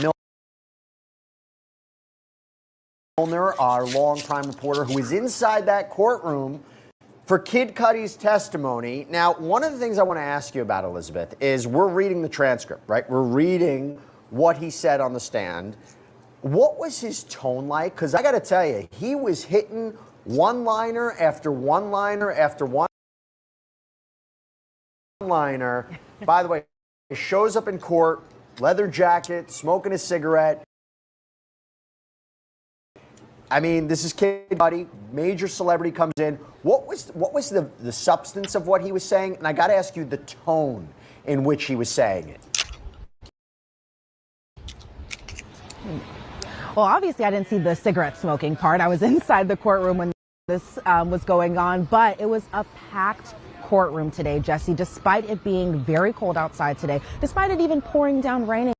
Milner, our longtime reporter, who is inside that courtroom for Kid Cudi's testimony. Now, one of the things I want to ask you about, Elizabeth, is we're reading the transcript, right? We're reading what he said on the stand. What was his tone like? Because I got to tell you, he was hitting one-liner after one-liner after one-liner. By the way, he shows up in court, leather jacket, smoking a cigarette. I mean, this is Kid Cudi, major celebrity comes in. What was the substance of what he was saying? And I got to ask you the tone in which he was saying it. Well, obviously, I didn't see the cigarette smoking part. I was inside the courtroom when this was going on, but it was a packed courtroom today, Jesse, despite it being very cold outside today, despite it even pouring down raining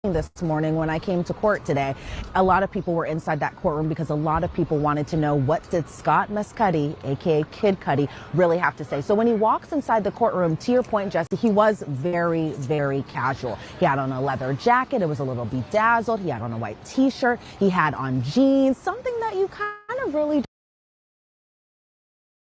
this morning when I came to court today. A lot of people were inside that courtroom because a lot of people wanted to know, what did Scott Mescudi, aka Kid Cudi, really have to say. So when he walks inside the courtroom, to your point, Jesse, he was very, very casual. He had on a leather jacket. It was a little bedazzled. He had on a white t-shirt. He had on jeans, something that you kind of really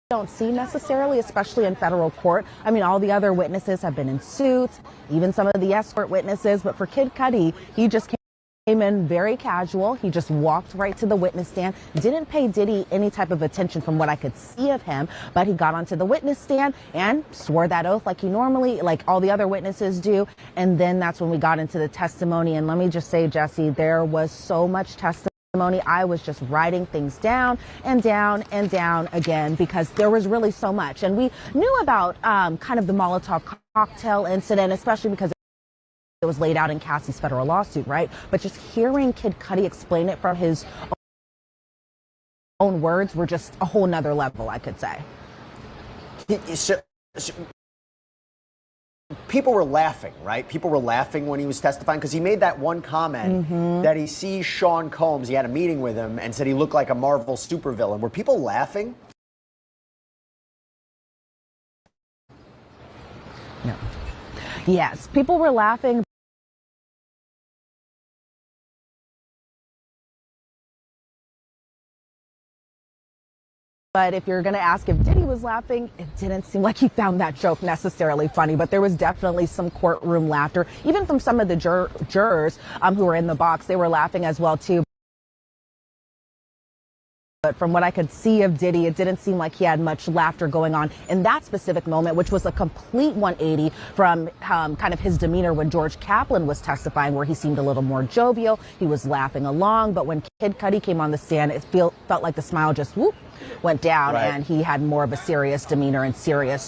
don't see necessarily, especially in federal court. I mean, all the other witnesses have been in suits, even some of the escort witnesses, but for Kid Cudi, he just came in very casual. He just walked right to the witness stand, didn't pay Diddy any type of attention from what I could see of him, but he got onto the witness stand and swore that oath like he normally, like all the other witnesses do. And then that's when we got into the testimony. And let me just say, Jesse, there was so much testimony. I was just writing things down and down and down again because there was really so much. And we knew about kind of the Molotov cocktail incident, especially because it was laid out in Cassie's federal lawsuit, right? But just hearing Kid Cudi explain it from his own words were just a whole nother level, I could say. People were laughing, right? People were laughing when he was testifying because he made that one comment that he sees Sean Combs. He had a meeting with him and said he looked like a Marvel supervillain. Were people laughing? No. Yes, people were laughing. But if you're going to ask if Diddy was laughing, it didn't seem like he found that joke necessarily funny. But there was definitely some courtroom laughter, even from some of the jurors who were in the box. They were laughing as well, too. But from what I could see of Diddy, it didn't seem like he had much laughter going on in that specific moment, which was a complete 180 from kind of his demeanor when George Kaplan was testifying, where he seemed a little more jovial. He was laughing along. But when Kid Cudi came on the stand, it felt like the smile just went down, right. And he had more of a serious demeanor and serious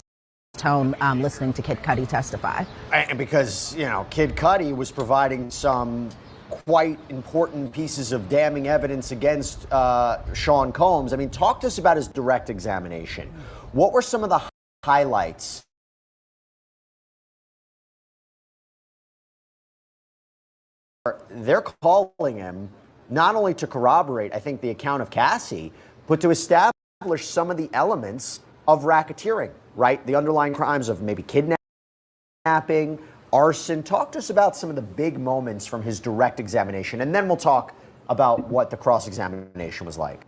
tone listening to Kid Cudi testify. And because, Kid Cudi was providing some quite important pieces of damning evidence against Sean Combs. I mean, talk to us about his direct examination. What were some of the highlights they're calling him not only to corroborate, I think, the account of Cassie, but to establish some of the elements of racketeering, right? The underlying crimes of maybe kidnapping, arson. Talk to us about some of the big moments from his direct examination, and then we'll talk about what the cross-examination was like.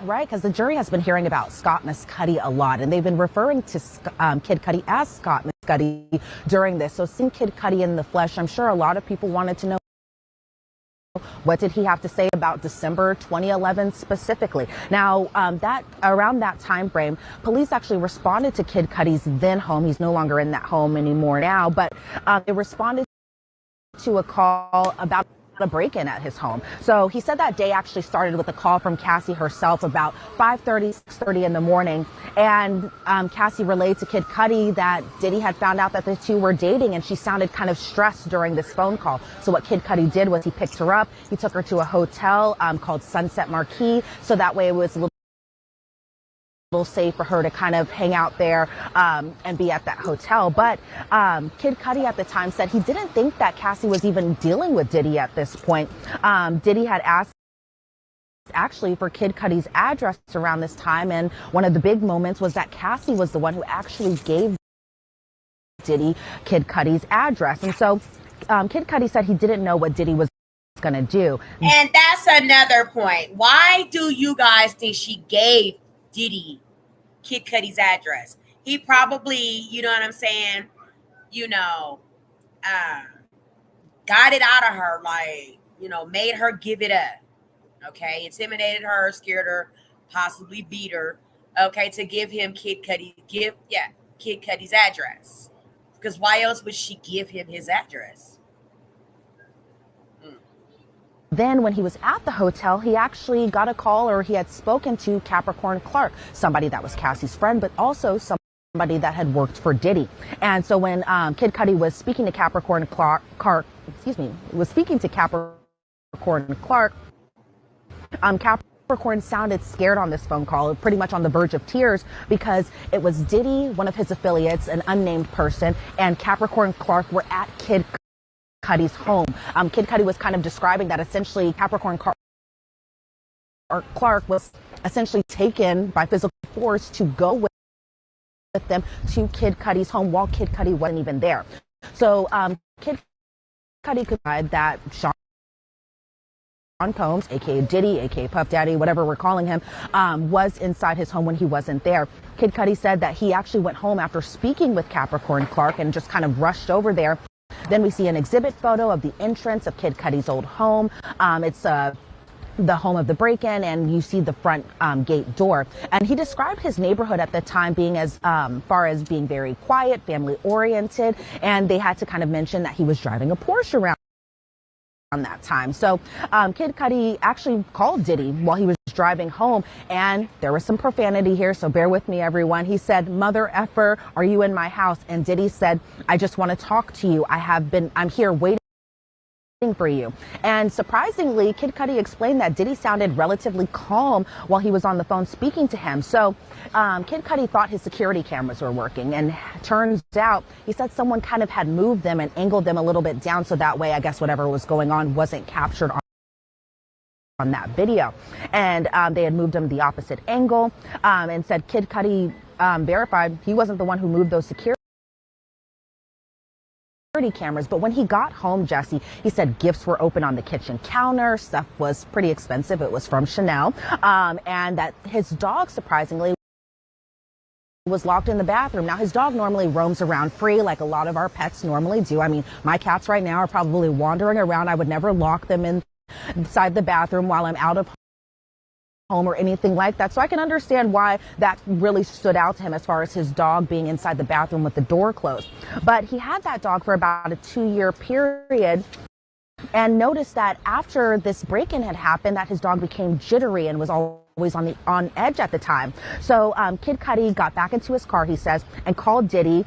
Right, because the jury has been hearing about Scott Mescudi a lot, and they've been referring to Kid Cudi as Scott Mescudi during this. So seeing Kid Cudi in the flesh, I'm sure a lot of people wanted to know, what did he have to say about December 2011 specifically? Now, around that time frame, police actually responded to Kid Cudi's then home. He's no longer in that home anymore now, but they responded to a call about a break-in at his home. So he said that day actually started with a call from Cassie herself about 5:30, 6:30 in the morning. And Cassie relayed to Kid Cudi that Diddy had found out that the two were dating, and she sounded kind of stressed during this phone call. So what Kid Cudi did was he picked her up. He took her to a hotel called Sunset Marquis. So that way it was a little safe for her to kind of hang out there and be at that hotel. But Kid Cudi at the time said he didn't think that Cassie was even dealing with Diddy at this point. Diddy had asked actually for Kid Cudi's address around this time, and one of the big moments was that Cassie was the one who actually gave Diddy Kid Cudi's address. And so Kid Cudi said he didn't know what Diddy was going to do. And that's another point. Why do you guys think she gave Diddy Kid Cudi's address? He probably, you know what I'm saying, got it out of her, like, made her give it up. Okay, intimidated her, scared her, possibly beat her. Okay, to give him Kid Cudi's address. Because why else would she give him his address? Then when he was at the hotel, he actually got a call, or he had spoken to Capricorn Clark, somebody that was Cassie's friend, but also somebody that had worked for Diddy. And so when Kid Cudi was speaking to Capricorn Clark, Capricorn sounded scared on this phone call, pretty much on the verge of tears, because it was Diddy, one of his affiliates, an unnamed person, and Capricorn Clark were at Kid Cudi's home. Kid Cudi was kind of describing that essentially Capricorn Clark was essentially taken by physical force to go with them to Kid Cudi's home while Kid Cudi wasn't even there. So Kid Cudi confirmed that Sean Combs, aka Diddy, aka Puff Daddy, whatever we're calling him, was inside his home when he wasn't there. Kid Cudi said that he actually went home after speaking with Capricorn Clark and just kind of rushed over there. Then we see an exhibit photo of the entrance of Kid Cudi's old home. It's the home of the break-in, and you see the front gate door. And he described his neighborhood at the time being as far as being very quiet, family-oriented, and they had to kind of mention that he was driving a Porsche around that time. So Kid Cudi actually called Diddy while he was driving home, and there was some profanity here, so bear with me, everyone. He said, "Mother effer, are you in my house?" And Diddy said, "I just want to talk to you. I'm here waiting for you." And surprisingly, Kid Cudi explained that Diddy sounded relatively calm while he was on the phone speaking to him. So Kid Cudi thought his security cameras were working, and turns out he said someone kind of had moved them and angled them a little bit down, so that way I guess whatever was going on wasn't captured on that video. And they had moved them the opposite angle, and said Kid Cudi verified he wasn't the one who moved those security cameras. But when he got home, Jesse, he said gifts were open on the kitchen counter. Stuff was pretty expensive. It was from Chanel. And that his dog, surprisingly, was locked in the bathroom. Now, his dog normally roams around free like a lot of our pets normally do. I mean, my cats right now are probably wandering around. I would never lock them inside the bathroom while I'm out of home or anything like that. So I can understand why that really stood out to him as far as his dog being inside the bathroom with the door closed. But he had that dog for about a 2-year period, and noticed that after this break-in had happened that his dog became jittery and was always on edge at the time. So Kid Cudi got back into his car, he says, and called Diddy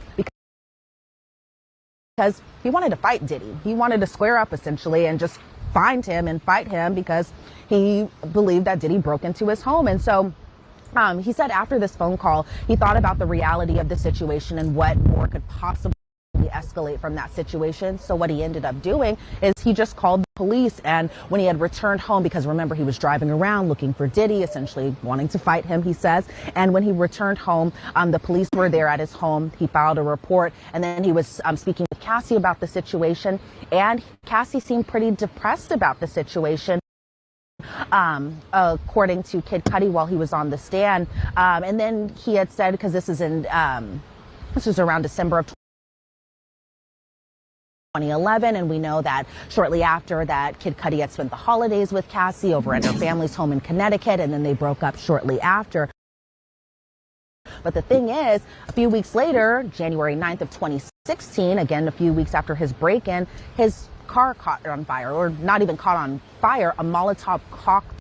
because he wanted to fight Diddy. He wanted to square up essentially and just find him and fight him because he believed that Diddy broke into his home. And so He said after this phone call, he thought about the reality of the situation and what more could possibly escalate from that situation. So what he ended up doing is he just called the police, and when he had returned home, because remember he was driving around looking for Diddy, essentially wanting to fight him, he says, and when he returned home, the police were there at his home. He filed a report, and then he was speaking with Cassie about the situation, and Cassie seemed pretty depressed about the situation, according to Kid Cudi while he was on the stand. And then he had said, because this was around December of 2011, and we know that shortly after that, Kid Cudi had spent the holidays with Cassie over at her family's home in Connecticut, and then they broke up shortly after. But the thing is, a few weeks later, January 9th of 2016, again, a few weeks after his break-in, his car caught on fire, or not even caught on fire, a Molotov cocktail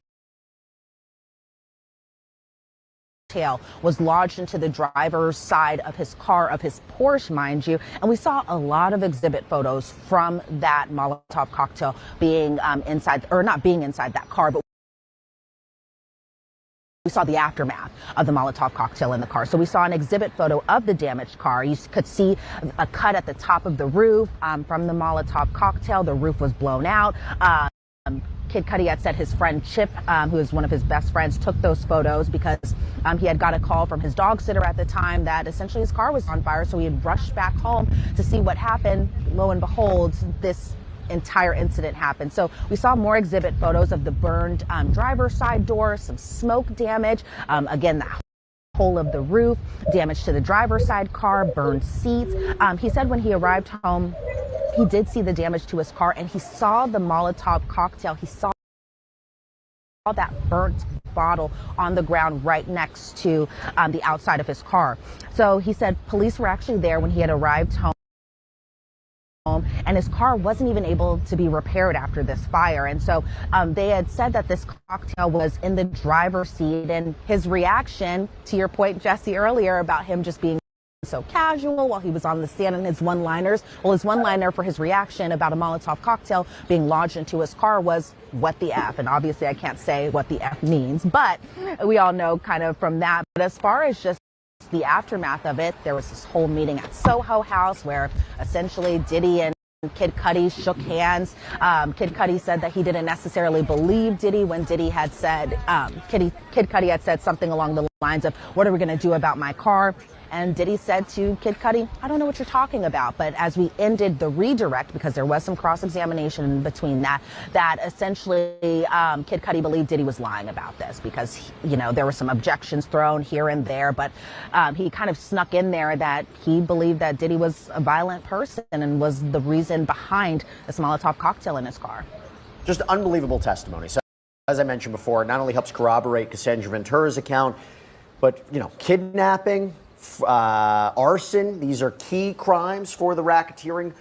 was lodged into the driver's side of his car, of his Porsche, mind you. And we saw a lot of exhibit photos from that Molotov cocktail being inside, or not being inside that car, but we saw the aftermath of the Molotov cocktail in the car. So we saw an exhibit photo of the damaged car. You could see a cut at the top of the roof from the Molotov cocktail. The roof was blown out. Kid Cudi had said his friend Chip, who is one of his best friends, took those photos because he had got a call from his dog sitter at the time that essentially his car was on fire. So he had rushed back home to see what happened. Lo and behold, this entire incident happened. So we saw more exhibit photos of the burned driver's side door, some smoke damage, again, the whole of the roof, damage to the driver's side car, burned seats. He said when he arrived home, he did see the damage to his car, and he saw the Molotov cocktail. He saw that burnt bottle on the ground right next to the outside of his car. So he said police were actually there when he had arrived home, and his car wasn't even able to be repaired after this fire. And so they had said that this cocktail was in the driver's seat, and his reaction, to your point, Jesse, earlier about him just being so casual while he was on the stand and his one-liners. Well, his one-liner for his reaction about a Molotov cocktail being lodged into his car was, "What the F?" And obviously I can't say what the F means, but we all know kind of from that. But as far as just the aftermath of it, there was this whole meeting at Soho House where essentially Diddy and Kid Cudi shook hands. Kid Cudi said that he didn't necessarily believe Diddy when Diddy had said, Kid Cudi had said something along the lines of, "What are we going to do about my car?" And Diddy said to Kid Cudi, "I don't know what you're talking about." But as we ended the redirect, because there was some cross-examination in between that essentially Kid Cudi believed Diddy was lying about this because, there were some objections thrown here and there. But he kind of snuck in there that he believed that Diddy was a violent person and was the reason behind this Molotov cocktail in his car. Just unbelievable testimony. So, as I mentioned before, it not only helps corroborate Cassandra Ventura's account, but, kidnapping, arson, these are key crimes for the racketeering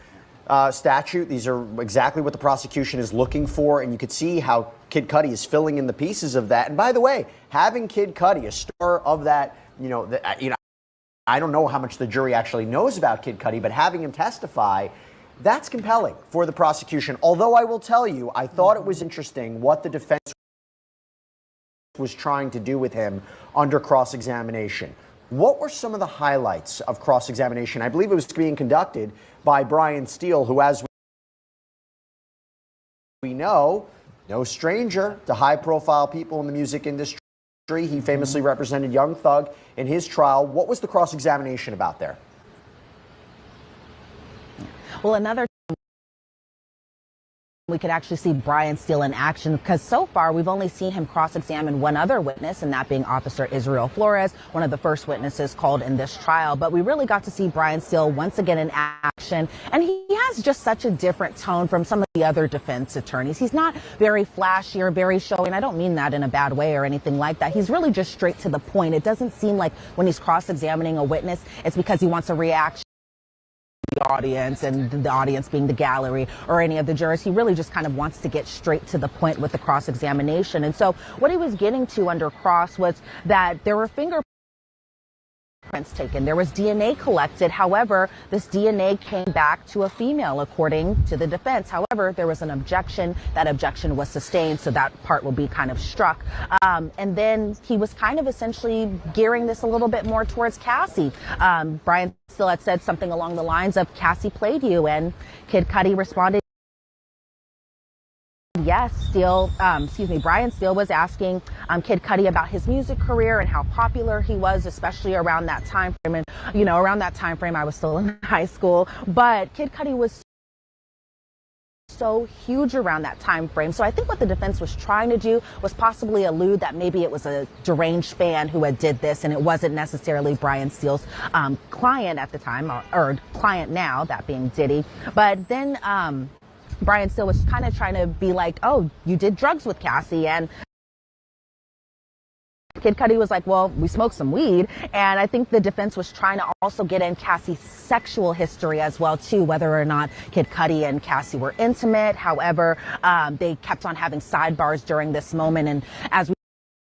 statute. These are exactly what the prosecution is looking for, and you could see how Kid Cudi is filling in the pieces of that. And by the way, having Kid Cudi, a star of that, I don't know how much the jury actually knows about Kid Cudi, but having him testify, that's compelling for the prosecution. Although I will tell you, I thought it was interesting what the defense was trying to do with him under cross-examination. What were some of the highlights of cross-examination? I believe it was being conducted by Brian Steele, who, as we know, no stranger to high-profile people in the music industry. He famously represented Young Thug in his trial. What was the cross-examination about there? Well, another we could actually see Brian Steele in action, because so far we've only seen him cross-examine one other witness, and that being Officer Israel Flores, one of the first witnesses called in this trial. But we really got to see Brian Steele once again in action, and he has just such a different tone from some of the other defense attorneys. He's not very flashy or very showy, and I don't mean that in a bad way or anything like that. He's really just straight to the point. It doesn't seem like when he's cross-examining a witness, it's because he wants a reaction the audience, and the audience being the gallery or any of the jurors. He really just kind of wants to get straight to the point with the cross-examination. And so what he was getting to under cross was that there were fingerprints taken. There was DNA collected. However, this DNA came back to a female, according to the defense. However, there was an objection. That objection was sustained, so that part will be kind of struck. And then he was kind of essentially gearing this a little bit more towards Cassie. Brian Steele had said something along the lines of, Cassie played you, and Kid Cudi responded, yes. Brian Steele was asking Kid Cudi about his music career and how popular he was, especially around that time frame. And, around that time frame, I was still in high school. But Kid Cudi was so huge around that time frame. So I think what the defense was trying to do was possibly allude that maybe it was a deranged fan who had did this, and it wasn't necessarily Brian Steele's client at the time, or client now, that being Diddy. But then Brian Steele was kind of trying to be like, oh, you did drugs with Cassie. And Kid Cudi was like, well, we smoked some weed. And I think the defense was trying to also get in Cassie's sexual history as well, too, whether or not Kid Cudi and Cassie were intimate. However, they kept on having sidebars during this moment. And as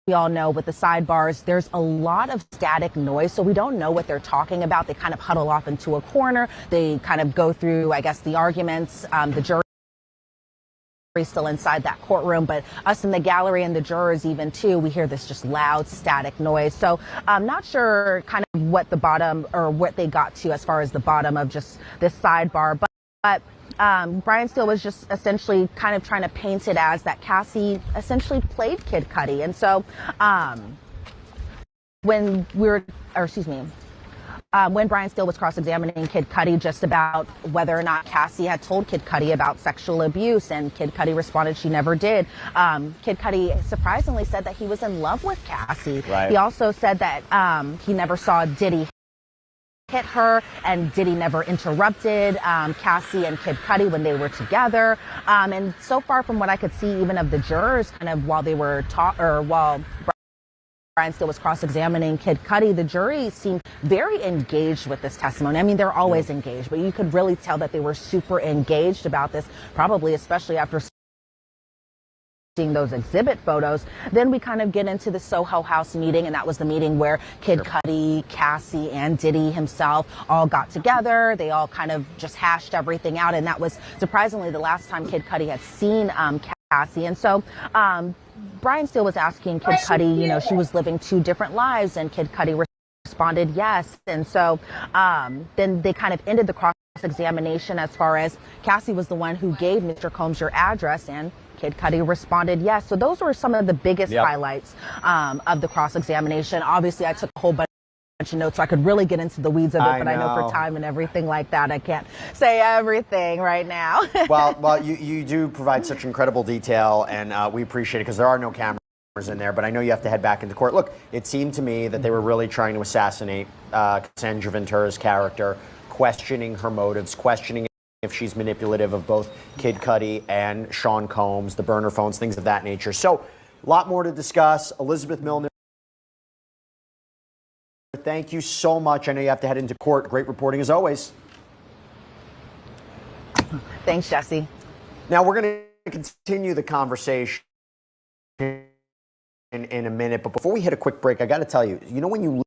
we all know, with the sidebars, there's a lot of static noise, so we don't know what they're talking about. They kind of huddle off into a corner. They kind of go through, I guess, the arguments. The jury still inside that courtroom, but us in the gallery and the jurors even too, we hear this just loud static noise. So I'm not sure kind of what the bottom, or what they got to as far as the bottom of just this sidebar, but Brian Steele was just essentially kind of trying to paint it as that Cassie essentially played Kid Cudi. And so when Brian Steele was cross-examining Kid Cudi just about whether or not Cassie had told Kid Cudi about sexual abuse, and Kid Cudi responded she never did. Kid Cudi surprisingly said that he was in love with Cassie. Right. He also said that he never saw Diddy hit her, and Diddy never interrupted Cassie and Kid Cudi when they were together. And so far from what I could see, even of the jurors, kind of while Brian Steele was cross-examining Kid Cudi, the jury seemed very engaged with this testimony. I mean, they're always engaged, but you could really tell that they were super engaged about this, probably especially after seeing those exhibit photos. Then we kind of get into the Soho House meeting, and that was the meeting where Kid Cudi, Cassie, and Diddy himself all got together. They all kind of just hashed everything out, and that was surprisingly the last time Kid Cudi had seen Cassie. And so Brian Steele was asking Kid Cudi, she was living two different lives, and Kid Cudi responded yes. And so then they kind of ended the cross-examination as far as Cassie was the one who gave Mr. Combs your address, and Kid Cudi responded yes. So those were some of the biggest highlights of the cross-examination. Obviously, I took a whole bunch of notes so I could really get into the weeds of it, but I know for time and everything like that, I can't say everything right now. well, you do provide such incredible detail, and we appreciate it because there are no cameras in there, but I know you have to head back into court. Look, it seemed to me that they were really trying to assassinate Cassandra Ventura's character, questioning her motives, questioning if she's manipulative of both Kid Cudi and Sean Combs, the burner phones, things of that nature. So a lot more to discuss. Elizabeth Milner, thank you so much. I know you have to head into court. Great reporting as always. Thanks, Jesse. Now we're going to continue the conversation in a minute, but before we hit a quick break, I got to tell you, when you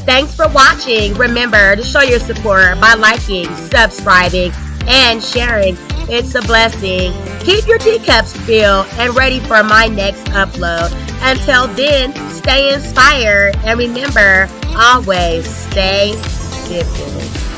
Thanks for watching. Remember to show your support by liking, subscribing, and sharing. It's a blessing. Keep your teacups filled and ready for my next upload. Until then, stay inspired and remember, always stay dipping.